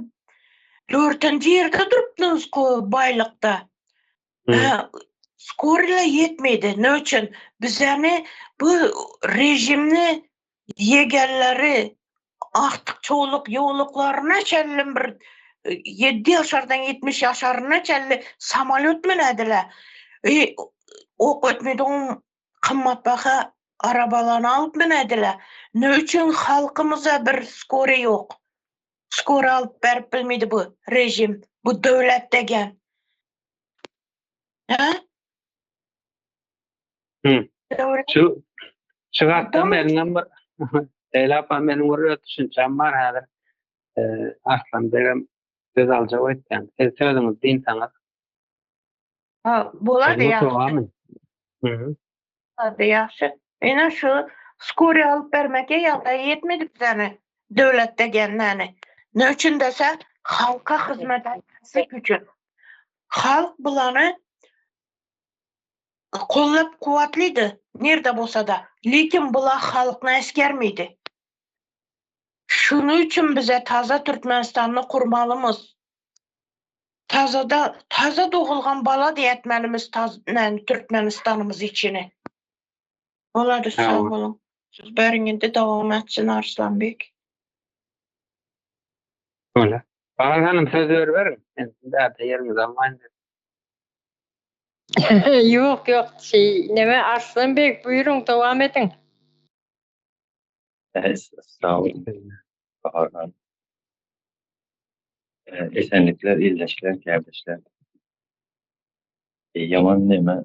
4-nji ýerde durupdunuz baýlykda. Skorla yetmedi. Ne üçün? Bizeni bu rejimni yegenleri artık çoğuluk yoğuluklarına çellim bir 7 yaşardan 70 yaşarına çelli samolyot minediler. Ok ötmeden kımmatbaha arabalarını alıp minediler. Ne üçün halkımıza bir skori yok. Skori alıp berip bilmedi bu rejim, bu devlet degen. Ha? Şu hatta benim Elapa benim oraya düşüncem var hali. Aslan benim söz alacak etken. Siz sözünüz din sanat. Buladı ya. Buladı yaxşı. Ene şu skori alıp bermeke ýalda yetmedi bizene devlet degenlerine. Ne üçün dese halka hizmet etmesi üçün. Halk bulanı kollap kuvvetliydi. Nerede bolsa da. Lekin bula halkna eskermeydi. Şunu üçün bize taza Türkmenistan'ı kurmalımız. Taza doğulgan bala diýetmelimiz Türkmenistan'ımız içini. Oladı, sağ olun. Siz beriňinde dowam etsin Arslanbek. Öyle. Bana hanım söz verin. Derde yerimiz almayın. Yok neme Arslanbek, buyurun devam edin. Sağ olun. Baharhan. Esenlikler, iyileşler, kardeşler. Yaman neme.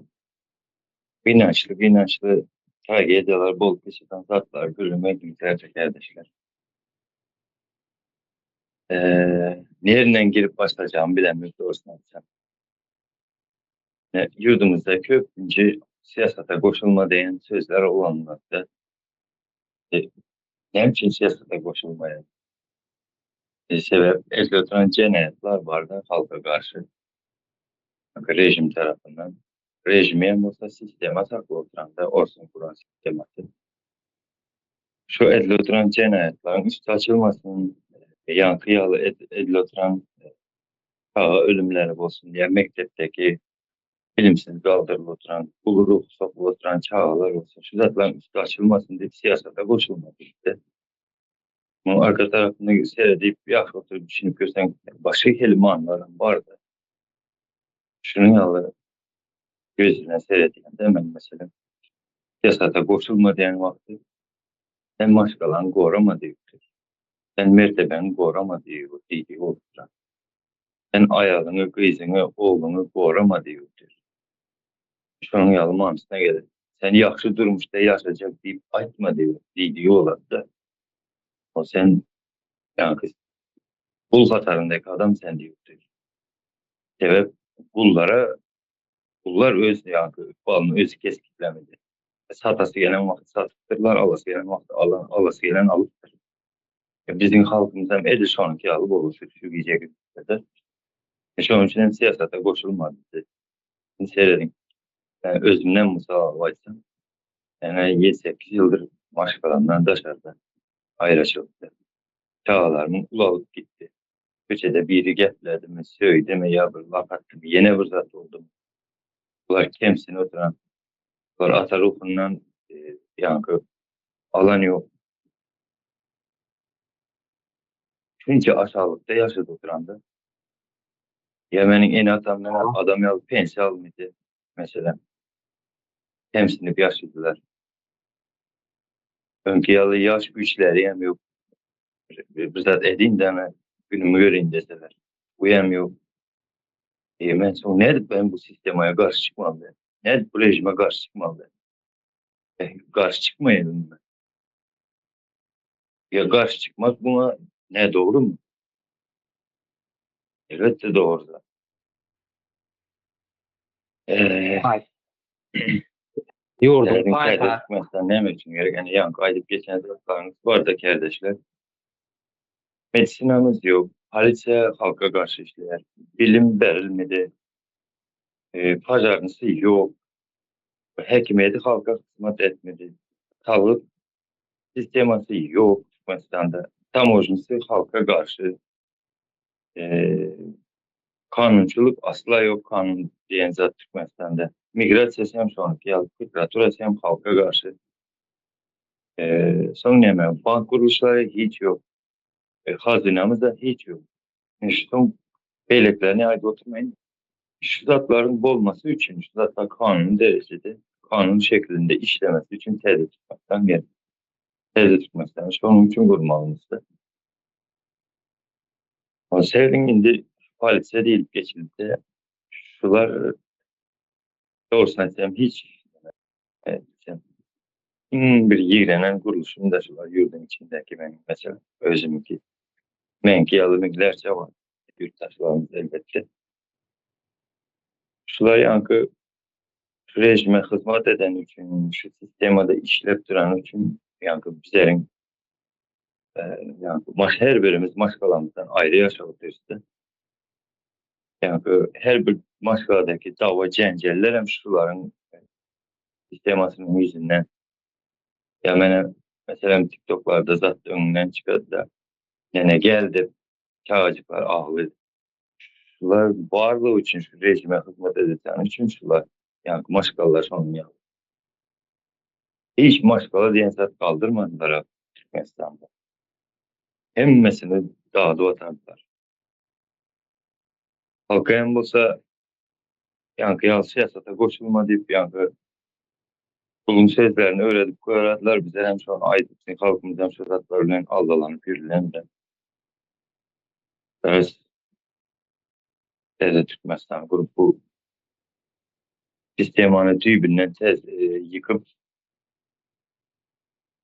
Günahçlı tragediyalar, bol peşinden zatlar, gülüme gülterce kardeşler. Nereden girip başlayacağımı bilemiyorum doğrusunu anlatsam. Yurdumuzda köpünce siyasete koşulma diyen sözler olanlarda. Ne için siyasete koşulmaya? Sebep elde oturan cenayetler vardı halka karşı. Rejim tarafından. Rejime olsa sisteme saklı oturan da olsun kuran sisteması. Şu elde oturan cinayetlerin üstü açılmasın, yankıyalı elde oturan ölümleri olsun diye mektepteki bilimsiz kaldırılı oturan, buluru sokulu oturan çağlar olsun. Şu zatların üstü açılmasın diye siyasete koşulmadı işte. Bunun arka tarafını seyredip bir oturup düşünüp görsen başka kelime anlarım vardı. Şunun ýaly gözüne seyredýände men meselem siyasata goşulma diýen wagty sen başgalarını gorama diýipdir. Sen mertebeni gorama diýipdir. Sen ayagyny, gyzyňy, ogluny gorama diýipdir. Şonuň ýaly manysyna gelir. Sen ýaxşy durmuşda ýaşajak diýip aýtma diýdi ýollarda. O sen ýa-ni bul hataryndaky adam sen diýipdir. Sebep bullar öz ýa-ni balyny özü keskitlemedi. Satasy gelen wagt satypdyrlar, alasy gelen wagt alasy gelen alypdyr. Biziň halkymyz hem edil şonuky ýaly boluşy şu gijegide. Şonuň üçin hem siyasata goşulmady. Seyredin. Yani özümden musal aýtsam, yani 7-8 ýyldyr başgalaryndan daşarda aýraşypdy. Çağalarym ulalyp gitdi. Köçede biri gepledimi, söýdimi ýa bir lapatdymy, ýene bir zat boldum. Bular kemsin oturan, bular ata ruhundan ýa-ni alan ýok. Şunça aşağılıkta ýaşady oturanda. Ya meniň en atam mene adam ýaly pensiýa almady mesela. Hemsini ýaşadylar. Öňki ýaly ýaş güýçleri hem ýok. Bir zat edin deme günümü göreyim deseler. Bu hem ýok. Men soň nädip ben bu sistemaya garşy çykmaly? Nädip bu rejime garşy çykmaly? Garşy çykmaýarym. Ya garşy çykmak buna ne doğru mu? Elbette doğru. Ýurdun paýta. Mesela ne için gerek? Yani yankı aydıp geçen taraflarınız var da kardeşler. Medisinamız yok. Polisiya halka karşı işler. Bilim verilmedi. Pajarnısı yok. Hekimiyeti halka hizmet etmedi. Sağlık sisteması yok. Mesela tamojnisi halka karşı. Kanunçuluk asla yok. Kanun diyen zat Türkmenistan'da. Migrasiyası hem sonraki yalıp, prokuraturası hem halka karşı. Son hemen bank kuruluşları hiç yok. Hazinamız da hiç yok. Son beyleklerine ait oturmayın. Şu zatların bolması için, şu zatlar kanun derecede, kanun şeklinde işlemesi için tezde tutmaktan gelir. Tezde tutmaktan, onun için kurmalımızda. O sevdiğin indi polise değil geçildi. Şular doğrusu desem hiç bir yiğrenen kuruluşum da şular yurdun içindeki benim mesela özümki. Menki yalımiklerce var. Yurttaşlarımız elbette. Şular yankı şu rejime hizmet eden için, şu sistemada işlep duran için yankı bizlerin yankı her birimiz maşgalamızdan ayrı yaşadık. Yankı her bir maşgaladaki dava cenceller hem şuların sistemasının yüzünden. Ya mene mesela TikTok'larda zat önünden çıkardı da nene geldi, çağcıklar ağladı. Şular varlığı için şu rejime hizmet eden için şular yani maşgallar sonun ya. Hiç maşgala diyen zat kaldırmadılar Türkmenistan'da. Hemmesini dağda atardılar. Halka hem olsa yankı yal siyasata koşulma deyip yankı kulun sözlerini öğretip koyardılar. Bize hem şu an aydın halkımızdan şu zatlarla aldalanıp yürülen de. Biraz tezde Türkmenistan grubu sistemanı tüyübünden tez yıkıp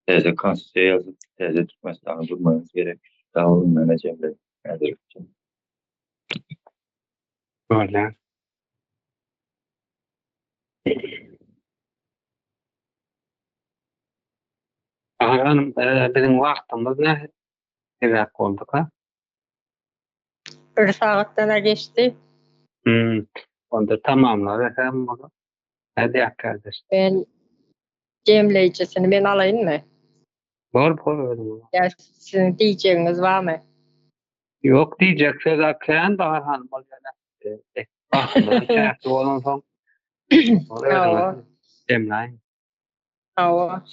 tezde konstitusiye yazıp tezde Türkmenistan'ı durmanız gerek. Sağ olun menecemde. Nedir? Böyle. Hanım, bizim vaktimiz ne? Evrak olduk ha? Bir saatdan geçti. Onda tamamladık hem bunu. Hadi ya kardeş. Ben cemleyicisini ben alayım mı? Bol. Ya sizin diyeceğiniz var mı? Yok diyecek söz aksayan da var hanım oluyor. Aslında çaktı olan son. Tamam. Demlayın. Tamam.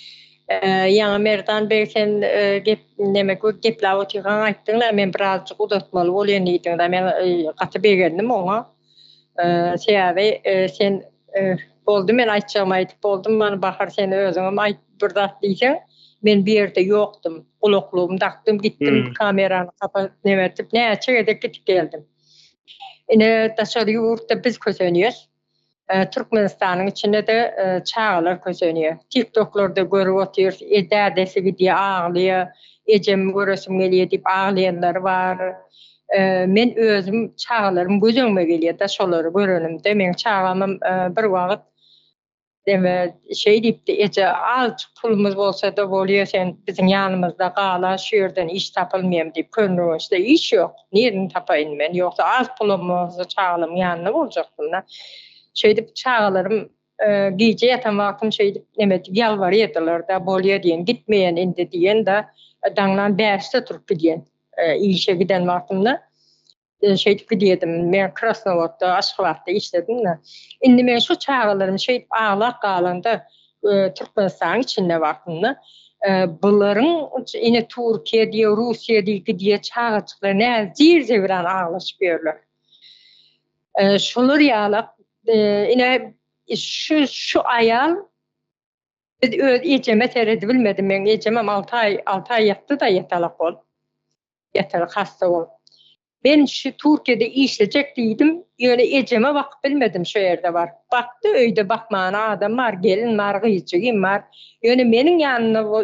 Yana merdan belki demek o gepler oturan aýtdyňlar men birazcık uzatmaly bolýan diýdim da men gaty bergendim ona. Seyavi sen boldu men aýtjagym aýtyp boldum bana bahar sen özüňem aýt birdat diýsen men bir ýerde ýokdum ulukluğumy taktım gittim kamerany kapat nemetip näçe gedek gitip geldim. Ine daşary ýurtda biz kösenýüz. Türkmenistanyň içinde de çağalar kösenýär. TikTok'larda görüp otyr, edädesi diýip ağlýar, ejem göresim gelýär diýip ağlayanlar bar. Men özüm çağalarym gözüme gelýär da şolary görenimde men çağamym bir wagt deme şey diýipdi, eje az pulumuz bolsa da bolýar sen biziň ýanymyzda gala şu ýerden iş tapylmaýam diýip könrüňizde iş ýok. Nerden tapaýyn men? Ýoksa az pulumyzy çağalym ýanyna boljakdym da. Şeydip çağalarım gece yatan vaktim şeydip nemet ýalbarýardylar da bolýar diýen gitmeýän indi diýen da daňlan bäşde turup gidýän işe giden vaktimde şeydip gidýärdim men Krasnovodda Aşgabatda işledim da indi men şu çağalarym şeydip ağlap galanda Türkmenistanyň içinde vaktimde bularyň ine Türkiýe diýe Russiýa diýe çağaçyklar näme zir-zibiran ağlaşyp ýörler. Şolar ýalap ine şu ayal biz ejeme teredi bilmedim men ejemem 6 ay ýatdy da ýatalak bol. Ýatalak hasta bol. Ben şu Türkiýede işlejek diýdim, ýöne ejeme bakyp bilmedim şu ýerde bar. Bakdy öýde bakmagy adam bar, gelin bar, gyýjygym bar. Ýöne meniň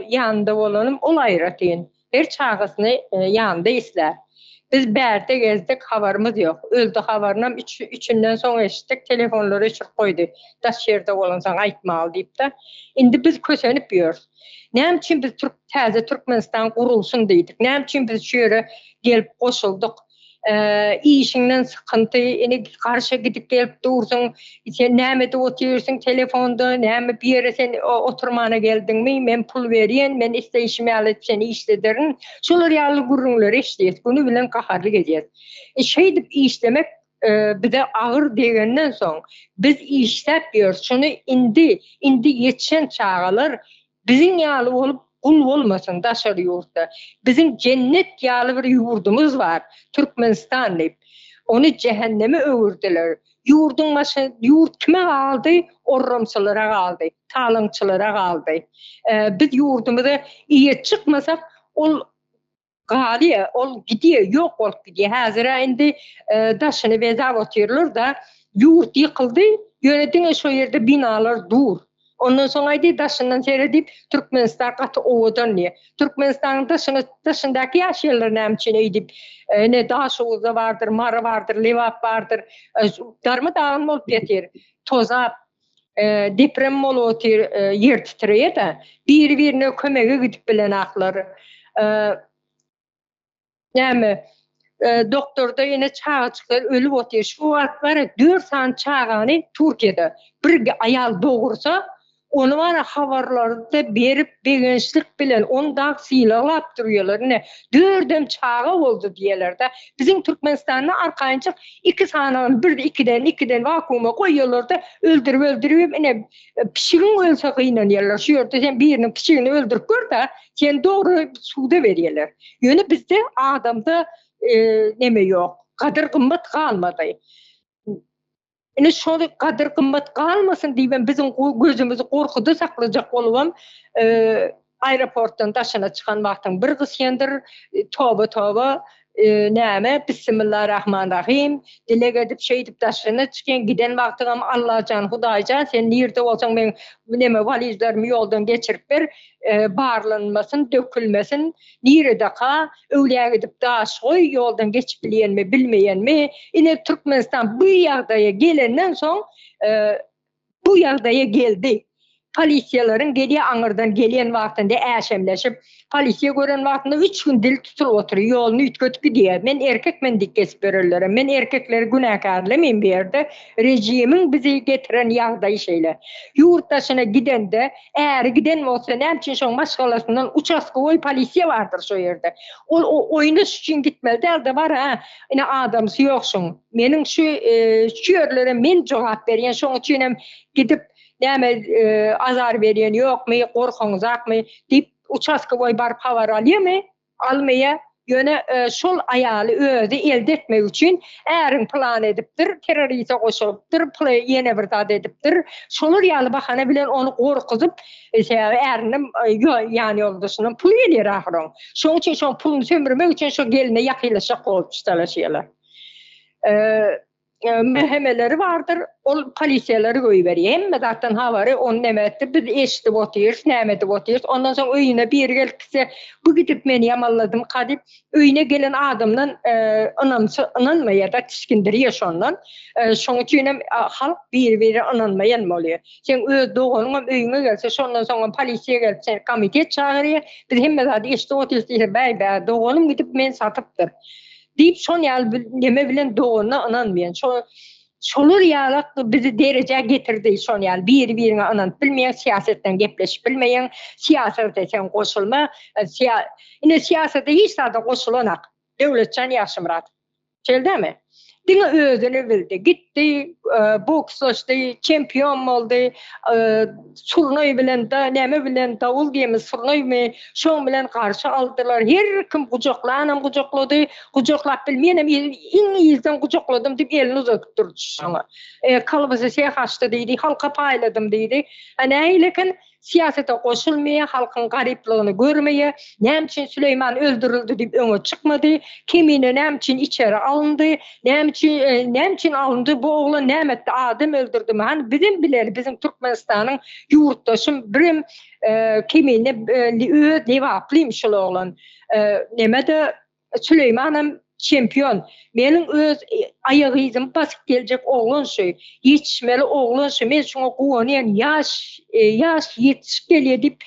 ýanynda bolanym ol aýratyn. Her çağasyny ýanynda isler. Biz bärde gezdik, habarymız ýok. Öldü habarynam 3-ünden soň eşitdik, telefonlary öçürip goýdy. Daş ýerde bolansaň aýtmaly diýip de. Indi biz kösenip ýörüs. Näme üçin biz täze Türkmenistan gurulsun diýdik. Näme üçin biz şu ýere gelip goşuldyk. İşiňden sıkıntı, ene karşa gidip gelip dursun, sen näme de oturýarsyň telefonda, näme bir ýere sen oturmana geldiňmi, men pul berýän, men isleýişimi alyp seni işlederin. Şolar ýaly gurrunlar eşdiýet, bunu bilen gaharly gedýär. Şey dip işlemek bize ağır degenden soň biz işläp ýör, şunu indi ýetişen çağalar biziň ýaly bolup kul bolmasın daşary ýurtda. Biziň cennet ýaly bir ýurdumuz bar, Türkmenistan diýip. Onu cehenneme öwürdiler. Ýurduň başy, ýurt kime galdy? Orramçylara galdy, talançylara galdy. Biz ýurdumyza iýe çykmasak, ol galýa, ol gidýär, ýok bolup gidýär. Häzir indi daşyny bezap otyrlar da ýurt ýykyldy, ýönediň şo ýerde binalar dur. Ondan soň aýdy daşyndan seredip Türkmenistan gaty owadan ne? Türkmenistanyň daşyndaky ýaşyrlar näme üçin eýdip ne daş owaza bardyr, mara bardyr, lewap bardyr. Darmadağın bolup ýetir. Tozap, deprem bolup ýer titreyýär da bir-birine kömege gidip bilen aklary. Näme doktorda ýene çağaçyklar ölüp otyr. Şu wagtlara 4 san çağany Türkiýede bir ayal dogursa onu bana habarlarda berip begençlik bilen onu da silahlap durýarlar. Ne? 4 çağa oldu diýerler da. Bizim Türkmenistanyň arkaýynçyk 2 sanagyny bir 2den wakuma goýýarlar da öldürüp ene pişigin ölse gynanýarlar. Şu ýerde sen birini pişigini öldürüp gör da sen dogry suda berýärler. Ýöne bizde adamda neme ýok. Gadyr gymmat galmady. Ene şol gadyr gymmat galmasyn diýip biziň gözümizi gorkuda saklajak bolubam. Aeroportdan daşyna çykan wagtyň bir gysyandyr toba näme Bismillahirrahmanirrahim dile gedip şey dip daşyna çykan giden wagtym Allahjan Hudaýjan sen ýerde bolsaň men neme walizlerimi ýoldan geçirip ber barlanmasyn, dökülmesin. Nirede ka öwliýä gidip daş goý ýoldan geçip bilýänmi, bilmeýänmi? Ine Türkmenistan bu ýagdaýa gelenden soň bu ýagdaýa geldi. Polisiýalaryň gelýär aňyrdan gelýän wagtynda äşemleşip, polisiýa gören wagtynda 3 gün dil tutup oturyp ýoluny ütkötüp gidýär. Men erkekmen dik kesip bererler. Men erkekleri günahkarlamayyn bu ýerde. Rejimiň bizi getiren ýagdaý şeýle. Ýurtdaşyna gidende, äri giden bolsa näme üçin şoň maşgalasyndan участковый polisiýa bardyr şo ýerde. Ol oýnaş üçin gitmeli derde bar ha. Ine adamsy ýoksuň. Meniň şu ýerlere men jogap berýän şoň üçin hem gidip näme azar berýän ýokmy, gorkaňyzakmy diýip участковый barıp habar alýarmy? Almaýa. Yöne şol ayalı özü elde etmek için erin plan edipdir, teröriste koşulupdur, yine bir dad edipdir. Şolur yalı bahane bilen onu korkutup erinin yani yoldasının pul gelir ahırın. Şoň için şoň pulunu sömürmek için şu geline yakıylaşak olup çıtalaşıyorlar. Mehemeleri vardır, o polisiyeleri göýberiyor. Hemme zaten havari onu nemetdi, biz eşitip otuyoruz, nämetip otuyoruz. Ondan sonra öýüne bir gelkise, bu gidip meni yamalladım, kadip öýüne gelen adamdan ınanmaya da tişkindiriyor şondan. Şoň üçin halk bir ınanmayan bolýar. Sen öz doğanın öýüne gelse, şondan sonra polisiye gelip seni komitet çağırıyor. Biz hemme zaten eşitip otuyoruz, bäy doğanım gidip men satypdyr. Deyip son ýaly neme bilen doğuna inanmayan. Şolur ýalak bizi derejä getirdi son ýaly. Bir-birine inanıp bilmeýän, siýasetden gepleşip bilmeýän, siýasata sen goşulma, ine siýasata hiç sada goşulanak. Döwletçän ýaşamrat. Çeldämi? Diňe özüni bildi. Gitdi, bokslaşdy, çempion boldy. Surnoy bilen da, näme bilen dawul diýemiz, surnoymy, şoň bilen garşy aldylar. Her kim gujaklanam gujaklady, gujaklap bilmeýänem, iň ýyzdan gujakladym diýip elini uzatdyp durdy şoňa. Kalbysy şeýh açdy diýdi, halka paýladym diýdi. Näýlekin siyasete koşulmaya, halkın garipliğini görmeye, nämçin Süleyman öldürüldü diýip öňe çykmady, kimine nämçin içeri alındı, nämçin alındı, bu oglan nämetde adam öldürdü. Hani bizim bileli, bizim Türkmenistan'ın yurttaşım birim kimine devaplıyım şol oglan. Nemede Süleyman'ım çempion. Menin öz ayagyzym basyp geljek oglan şu. Yetişmeli oglan şu. Men şoňa gowanaýan ýaş yetişip gelýär diýip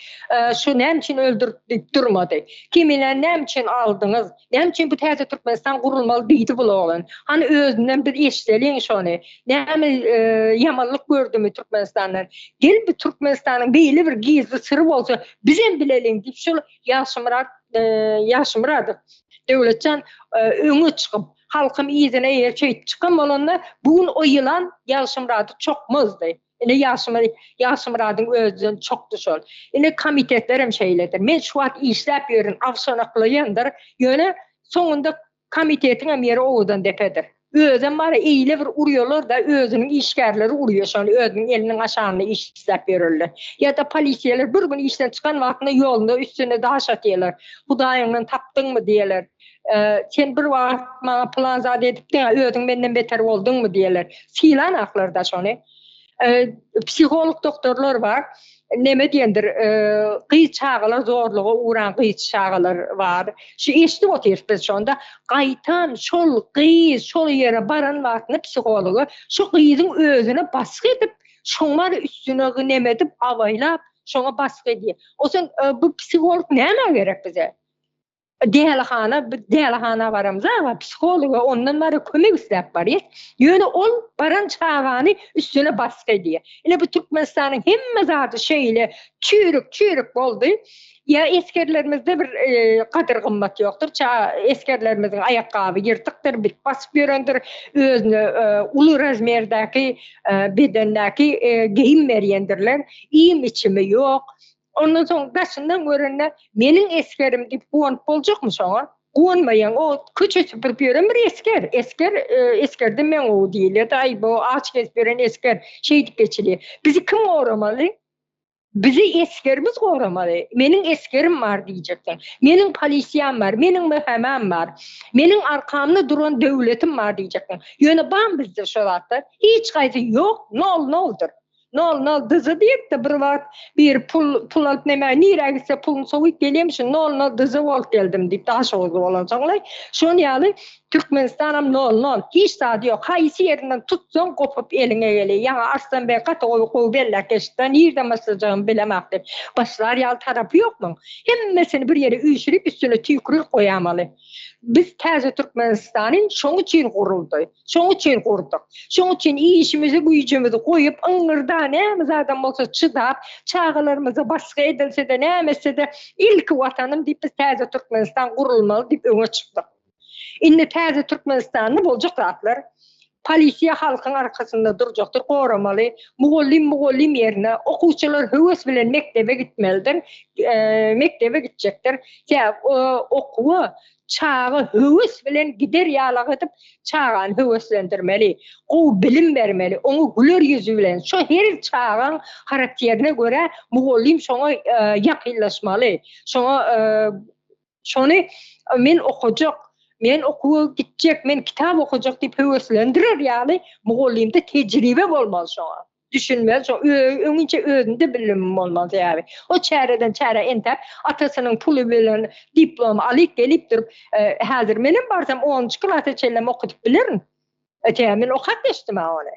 şu nämçin öldürüp durmady. Kimine nämçin aldyňyz? Nämçin bu täze Türkmenistan gurulmaly diýdi bu oglan. Hani özünden bir eşdeliň şonu. Näme ýamanlyk gördümi Türkmenistandan? Gel bu Türkmenistanyň beýle bir gizli syry bolsa bizem bileliň diýip şol ýaşamrady. Döwletçän öňe çykyp halkym ýyzyna ýerçeýip çykan bolanda bugün o ýylan ýaşamrady çokmazdy. Ine ýaşamradyň özünden çokdy şol. Ine komitetler hem şeýledir. Men şu wagt işläp ýörün, awşanaklaýandyr. Ýöne soňunda komitetiň hem ýeri owadan depedir. Özüm bara eýle bir urýarlar da özüniň işgärleri urýar şol özüniň eliniň aşagyna işläp ýörürler. Ýa-da polisiýeler bir gün işden çykan wagtynda ýolunda üstüne daş atýarlar. Hudaýyňdan tapdyňmy diýerler. Sen bir wagt maňa plan zat edipdiň, özüň menden beter boldyňmy diýerler. Filan aklarda şonu. Psikolog doktorlar var. Neme diýendir? Gyýç çağalar zorlugy uğran gyýç çağalar var. Şu eşitip otyryp biz şonda gaýtan şol gyýç şol ýere baran wagtynda psikology şu gyýdyň özüne baskı edip şoňlar üstüne neme edip awaýlap şoňa baskı edýär. O sen bu psikolog näme gerek bize? Dälhana baramyz ama psikologa ondan bari kömek isläp barýar. Ýöne ol baran çağany üstüne baskı edýär. Ine bu Türkmenistanyň hemme zady şeýle çürük boldy. Ya eskerlerimizde bir kadir gymmat ýokdur. Eskerlerimizin ayakkabı ýyrtykdyr, bit basyp ýörendir. Özüne uly razmerdäki bedendäki geyim berýändirler. İyim içimi ýok. Ondan soň daşyndan görende meniň eskerim diýip gowanyp boljakmy şoňa? Gowanmaýan, o köçe süpürip ýören bir esker. Eskerde men o diýilýär. Aý bu ağaç kesip ýören esker şeý diýip geçilýär. Bizi kim goramaly? Bizi eskerimiz goramaly. Meniň eskerim bar diýjekler. Meniň polisiýam bar, meniň mehemem bar. Meniň arkamda duran döwletim bar diýjekler. Ýöne ban bizde şol wagtda hiç gaýsy ýok, noldur. Nol dızy diýip de bir wagt bir pul alyp näme nire gitse pulun sowyp gelýärmişin, nol dızy bolup geldim diýip daş ozy bolan soňlay. Şoň ýaly Türkmenistanam nol hiç zady ýok. Haýsy ýerinden tutsaň gopup eliňe gelýär. Ýa Arslanbek gaty gowy bellek geçden ýerde maslajagyny bilemekdir. Başlar ýaly tarapy ýokmy? Hemmesini bir ýere üýşürip üstüne tüýkürük goýamaly. Biz täze Türkmenistanyň şoň üçin guruldy. Şoň üçin gurduk. Şoň üçin işimizi, güýjümizi goýup, ıňyrda näme adam bolsa çydap, çağalarymyza baskı edilse de nämese de ilk watanım diýip biz täze Türkmenistan gurulmaly diýip öňe çykdyk. Indi täze Türkmenistanyň boljak zatlar Polisiya halkın arkasında duracaktır, qoramaly. Mugallim yerine okuwçylar höwes bilen mektebe gitmelidir. Mektebe gitjekdir. Okuwy çağı höwes bilen gider ýaly edip çağany höweslendirmeli. O bilim bermeli, onu güler yüzü bilen. Şu her çağın karakterine göre mugallim şoňa ýakynlaşmaly. Şonu men okujak, men okuwa gitjek, men kitap okujak diýip höweslendirir ýaly mugallimde tejribe bolmaly şoňa. Düşünmez, öňünçe özünde bilim bolmaly ýaly. O çäreden çäre entep atasynyň puly bilen diplom alyp gelip durup häzir menem barsam 10-njy klasa çellem okudyp bilirim. Men okap geçdim onu.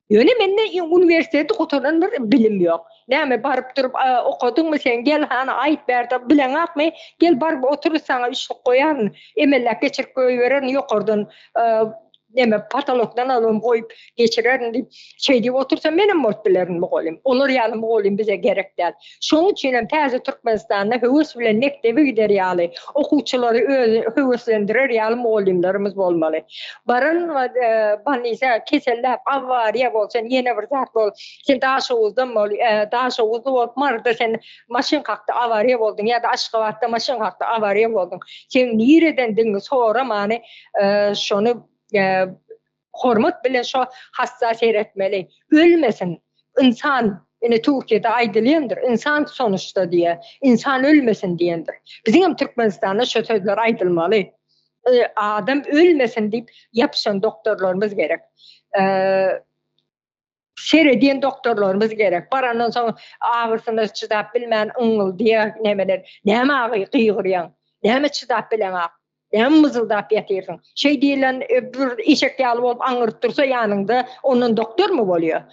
Ýöne mende uniwersiteti gotaran bir bilim ýok. Näme baryp durup okudyňmy sen gel hana aýt berdi bilen akmy gel baryp otursaňa işlik goýan emellek geçirip goýberen ýokardan näme patologdan alyp goýup geçirerin diýip diýip otursam menem mort bilerin mugallim. Olar ýaly mugallim bize gerek däl. Şoň üçin hem täze Türkmenistanda höwes bilen mektebe gider ýaly, okuwçylary höweslendirer ýaly mugallimlerimiz bolmaly. Baran banisa kesellap awariýa bolsa ýene bir zat bol. Sen daşowuzdan bol, daşowuzda bolup marda sen maşyn kakdy awariýa boldun ýa-da Aşgabatda maşyn kakdy awariýa boldun. Sen nireden diňi soramany şonu hormat bilen şo hassas eretmeli. Ölmesin. İnsan, Türkiye'de aýdylýandyr. İnsan sonuçta diye. İnsan ölmesin diýendir. Bizim hem Türkmenistan'da şu sözler aýdylmaly. Adam ölmesin diýip ýapşan doktorlarımız gerek. Seredýän doktorlarımız gerek. Barandan soň ağırsyna çydap bilmän öňül diýe nemeler. Näme gygyrýan? Näme çydap bilen Näme mızıldap ýatyrsyň? Diýilen bir eşek ýaly bolup aňyryp dursa ýanynda onun doktor mu bolýar?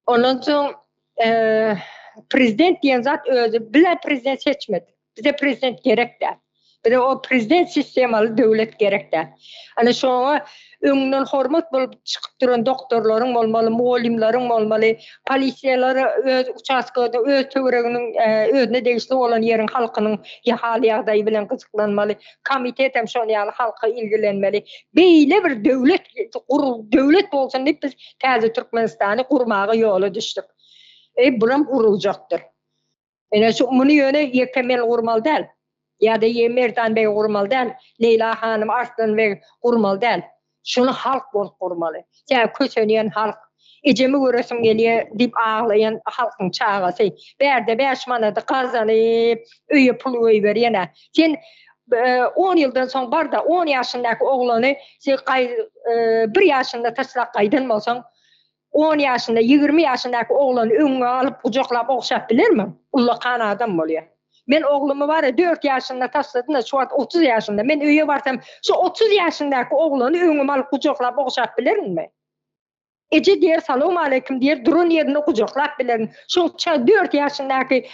Ondan soň prezident diýen zat özü bilen prezident seçmedi. Bize prezident gerek däl. Bize o prezident sistemaly döwlet gerek däl. Ana şoňa öňünden hormat bolup çykyp duran doktorlaryň bolmaly, mugallimleriň bolmaly, polisiýalary öz uçaskada öz töwereginiň özüne degişli bolan ýeriň halkynyň ýahaly ýagdaýy bilen gyzyklanmaly, komitet hem şonu ýaly halka ilgilenmeli. Beýle bir döwlet bolsun diýip biz täze Türkmenistany gurmagy ýola düşdik. Buram guruljakdyr. Şu muny ýöne ýekemel gurmaly däl. Ýa-da Merdan bey gurmaly däl, Leyla hanym Arslan bey gurmaly däl. Şunu halk bolup gurmaly. Köçenýän halk, ejemi göresim gelýär diýip ağlayan halkyň çağasy. Berde 5 manada gazanyp, öýe pul berýär. Sen 10 ýyldan soň barda 10 ýaşyndaky oglany sen 1 ýaşynda taşlap gaýdan bolsaň 10 ýaşynda 20 ýaşyndaky oglany öňe alyp gujaklap okşap bilermi? Ullakan adam bolýar. Men oglumy var 4 ýaşynda taşladym da şu 30 ýaşynda. Men öýe barsam şu 30 ýaşyndaky oglany öňüme alyp gujaklap okşap bilermi? Eje diýer salam aleykum diýer durun ýerine gujaklap bilerin. Şu 4 ýaşyndaky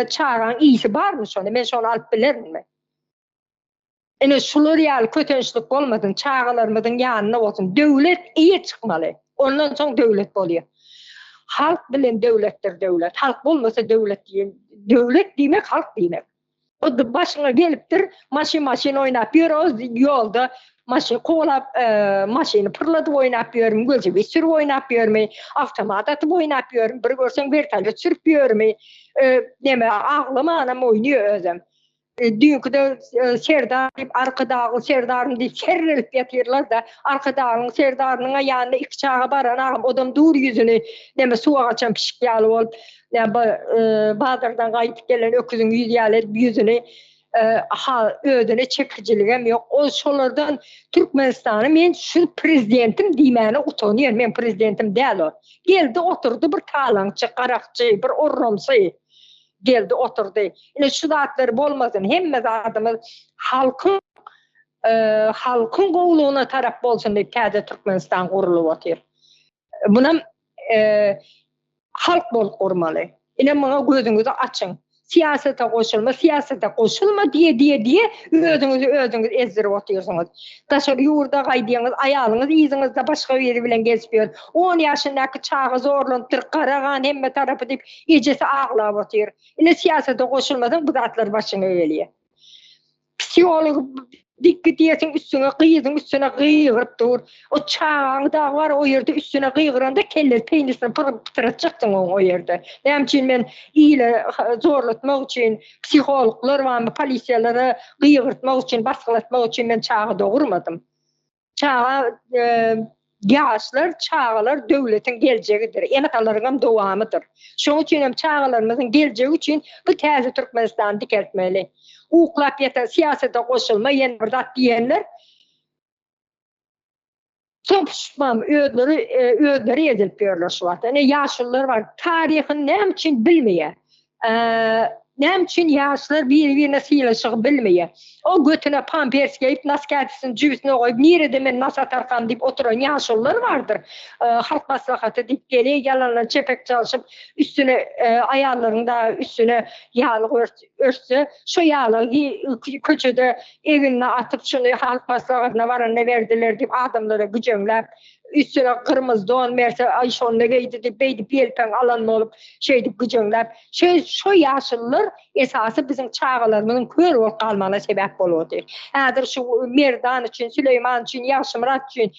çağan iyisi barmy şonu? Men şonu alyp bilermi? Şular ýaly kötençlik bolmadyn, çağalarymyň ýanyna bolsun. Döwlet iýe çykmaly. Ondan soň döwlet bolýar. Halk bilen döwletdir döwlet. Halk bolmasa döwlet diýen. Döwlet diýmek halk diýmek. O başyna gelipdir, maşyn oýnap ýörer, ýolda maşyn koglap, maşyny pırladyp oýnap ýörüm, gözübi sürüp oýnap ýörmi, awtomat atyp oýnap ýörüm, bir görseň vertolyot sürüp ýörmi, näme aglamanam oýnýar özüm. Dünküde Serdar diýip arkadagy Serdaryň diýip serrelip ýatyrlar da arkadagyň Serdarynyň ýanynda iki çağa baran agam odam dur ýüzüni näme suwa gaçan pişik ýaly bolup bazardan gaýtyp gelen öküzüň ýüzüni özüne çekijiligem ýok. O şolardan Türkmenistany men şu prezidentim diýmäne utanýar. Men prezidentim däl o. Geldi oturdu bir talaňçy, garakçy, bir orromsy. Geldi oturdu. Şu zatlar bolmasın. Hemme zatymyz halkın gowlugyna tarap bolsun diýip täze Türkmenistan gurulyp otyr. Buna halk bolup gurmaly. Maňa gözüňizi açyň. Siyasete koşulma diye özüňizi ezdirip oturýarsyňyz. Taşar ýurda gaýdýaňyz, aýalyňyz iziňizde başga biri bilen gezip ýör. 10 ýaşyndaky çağı zorlantyr, garagan hemme tarapy diýip ejesi aglap otyr. Siyasete koşulmadan bu zatlar başyna gelýär. psikolog dikkat diyesin üstüne kıyızın üstüne kıyırıp dur. O çağın da var o yerde üstüne kıyıranda kelle peynisini pıtıracaksın o yerde. Dem için men iyile zorlatmak için psikologlar var mı polisiyaları kıyırtmak için baskılatmak için men çağı doğurmadım. Çağı yaşlar, çağlar devletin geleceğidir. Emeklerin devamıdır. Şunun için hem çağlarımızın geleceği için bu tezi Türkmenistan dikeltmeli. Uklap yeter, siyasete koşulma, yeni bir dat diyenler çok pişman, ödleri edilpiyorlar şu an. Yani yaşlılar var. Tarihin ne için bilmeye. Ne için yaşlılar birbirine sıylaşığı bilmeye. O götüne pampers giyip naskertisini cübüsüne koyup nerede men nas atarkan deyip oturan yaşlılar vardır. Halk maslahatı deyip geliyor yalanla çepek çalışıp üstüne ayarlarında üstüne yağlı örtse şu yağlı köçede evine atıp şunu halk maslahatına varanına verdiler deyip adamlara gücümler üstüne kırmızı don verse ay şonuna giydi deyip beydi belpen alan olup şeydi gücümler. Şu yaşlılar esası bizim çağlarımızın kör ol kalmana sebep oluyordu. Eğer şu Merdan için, Süleyman için, Yaşımrat için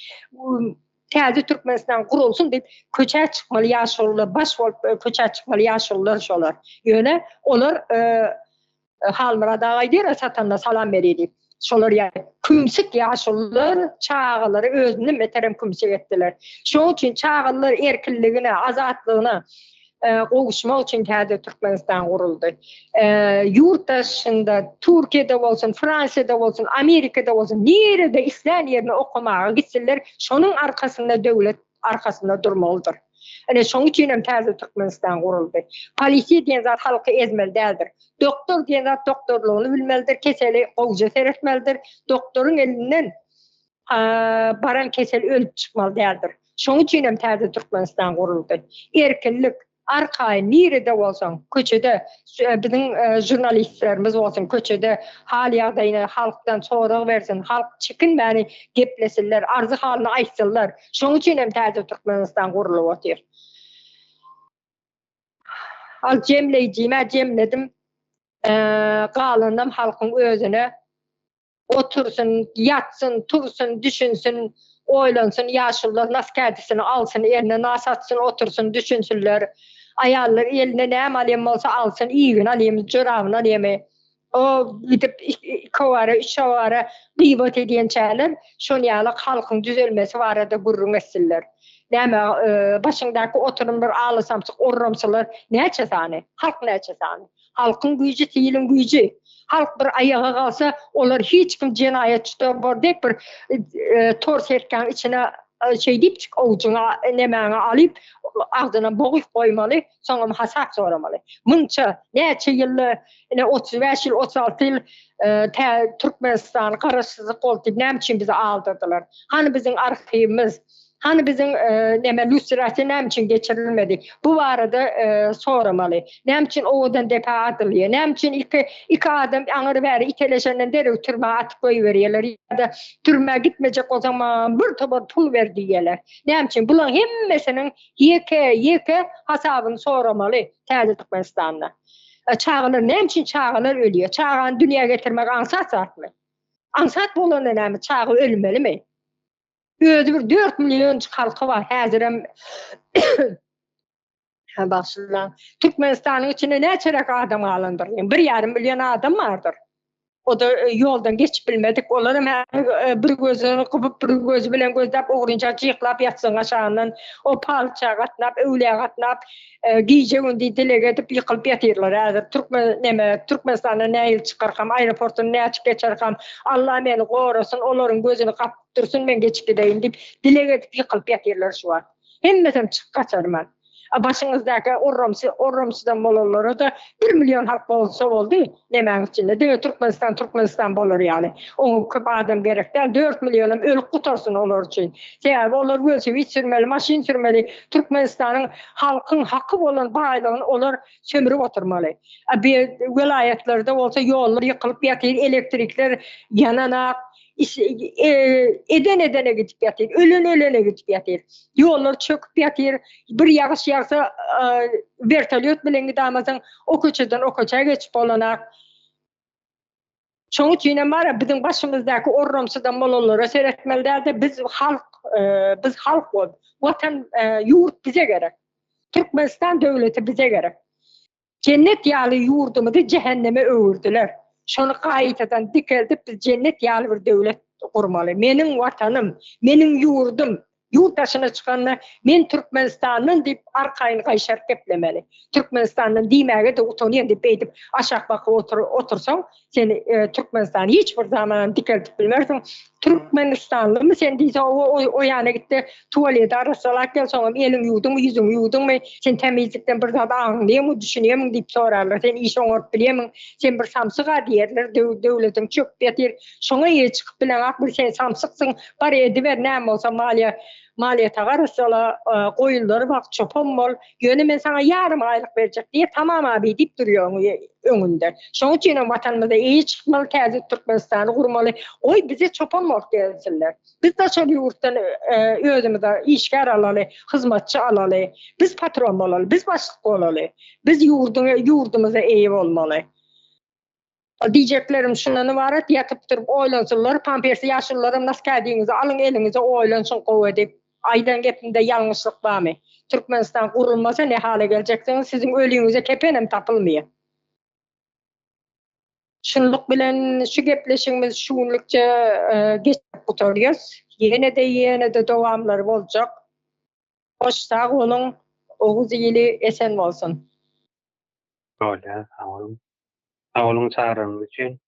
Tezi Türkmenistan kurulsun deyip köçe çıkmalı yaşlılar, baş olup köçe çıkmalı yaşlılar şolar. Yöne onlar Halmıra dağaydı satanla salam veriydi. Şolar yani kümsük yaşlılar çağları özünü meterem kümsük ettiler. Şunun için çağlar erkinliğine, azatlığına qovuşmak için Tezi Türkmenistan kuruldu. Yurt dışında, Türkiye'de olsun, Fransa'da olsun, Amerika'da olsun, nerede İslam yerine okumaya gitsinler, şunun arkasında devlet arkasında durmalıdır. Yani şunun için hem Tezi Türkmenistan kuruldu. Polisi diyen zat halkı ezmeli değildir. Doktor diyen zat doktorluğunu bilmelidir, keseli qovuca seyretmelidir. Doktorun elinden baran keseli ölüp çıkmalı değildir. Şunun için hem Tezi Türkmenistan kuruldu. Erkinlik, arkayı nerede olsun, köçede bizim jurnalistlerimiz olsun, köçede hal yağdayını halktan soğuduğu versin, halk çekinmeni geplesinler, arzı halini açsınlar. Şunun için hem Tezi Türkmenistan kurulup otuyor. Al cemleyiciğime cemledim, kalındım halkın özüne, otursun, yatsın, tursun, düşünsün, oylansın, yaşlılar nasıl kendisini alsın, eline nasıl atsın, otursun, düşünsünler. Ayarlar eline ne alayım olsa alsın, iyi gün alayım, cırağını alayım. O gidip kovara, üç avara gıybet ediyen çaylar, şun yalık halkın düzelmesi var da gurrun etsinler. Neme başındaki oturumlar ağlasamsık, orrumsalar, ne çesani? Halk ne çesani? Halkın gücü, tiyilin gücü. Halk bir ayağa kalsa, onlar hiç kim cinayetçi de deyip bir tors etken içine şey deyip çık ovucuna nemeğine alıp ağzına boğuk koymalı, sonra hasak soramalı. Bunca neçe yıllı, 35 yıl, 36 yıl Türkmenistan karışsızlık oldu, ne için bizi aldırdılar? Hani bizim arşivimiz, hani bizim lüstrası ne için geçirilmedi? Bu arada soramalı. Ne için oğudan defa atılıyor? Ne için iki adam anır veri iteleşenden derek türme atıp koyuveriyorlar? Ya da türme gitmeyecek o zaman bir tabar pul ver diyorlar. Ne için? Bunların hemmesinin yeke hesabını soramalı Tezi Türkmenistan'da. Çağlar ne için çağlar ölüyor? Çağın dünyaya getirmek ansat zat mı? Ansat bulan önemli. Çağı ölmeli mi? Özü bir 4 milyon halkı var. Hazırım başlayan. Türkmenistan'ın içine ne çeyrek adam alındır? 1,5 milyon adam vardır. O da yoldan geçip bilmedik. Onların bir gözünü kıpıp bir gözü bilen gözlep uğrayınca cıklap yatsın aşağından. O palça katnap, öğleye katnap, giyeceğin diye dile edip yıkılıp yatırlar. Türkmenistan'a ne yıl çıkarkam, aeroportuna ne açık geçerkam, Allah beni korusun, onların gözünü kaptırsın, ben geçip gideyim deyip dile edip yıkılıp yatırlar şu an. Hemmeten çık kaçarım ben. Başınızdaki Orromsu'dan bolurları da 1 milyon halk olsa oldu. Nemen içinde. De Türkmenistan bolur yani. Onun köp adam gerekten 4 milyonum ölüp kutarsın olur için. Yani olur ölçü hiç sürmeli, maşin sürmeli. Türkmenistan'ın halkın hakkı olan baylığını olur sömürüp oturmalı. Bir vilayetlerde olsa yollar yıkılıp yatır, elektrikler yananak, edene gidip yatır, ölene gidip yatır. Yollar çöküp yatır, bir yağış yağsa vertolyot bilen gidamazın, o köçeden o köçeye geçip olanak. Şoň üçin var bizim başymyzdaky orrumsydan mollalara seretmelerde biz halk bol. Watan yurt bize gerek. Türkmenistan döwleti bize gerek. Cennet ýaly ýurdumyzy cehenneme öwürdiler. Şonu gaýtadan dikeldip biz cennet ýaly bir döwlet gurmaly. Meniň watanım, meniň ýurdum. Yurttaşına çıkanlar men Türkmenistan'ın deyip arkaýyny gaýşar geplemeli. Türkmenistan'ın diýmäge de utanýan deyip beýdip aşak bakıp otursaň sen Türkmenistan hiç bir zaman dikilip bilmersin. Türkmenistanlı sen diýsen o ýana gitdi tuvalete arasalar gelsoň eliň ýudum ýüzüň ýudum sen temizlikden bir zat aňlaýarmy düşünýärmi diýip sorarlar. Sen iş oňurup bilýärmi? Sen bir samsyga diýerler döwletiň çöp betir. Şoňa ýe çykyp bilen bir sen samsyksyň bar ediber näme bolsa maliýet agarasalar goýulary bak çopam bol ýöne men sana ýarym aýlyk berjek diýip tamam abi diýip durýar öňünde. Şoň üçin watanymyzda eýi çykmaly täze Türkmenistany gurmaly. Oy bize çopam bol gelsinler. Biz de şol ýurtdan özümizde işgär alaly, hyzmatçy alaly. Biz patron bolaly, biz başlyk bolaly. Biz ýurdumyza eýi bolmaly. Diyeceklerim şundan ibaret yatıp durup oylansınlar. Pampersi yaşlılarım nasıl geldiğinizi alın elinize oylansın kovu edip. Aydan gepinde yanlışlık var mı? Türkmenistan kurulmasa ne hale geleceksiniz? Sizin ölüğünüze kepenem tapılmıyor. Şunluk bilen şu gepleşimiz şunlukça geçip oturuyoruz. Yine de devamları olacak. Hoş sağ olun. Oğuz iyili esen olsun. Öyle, sağ olun. Sağ olun çağrınız için.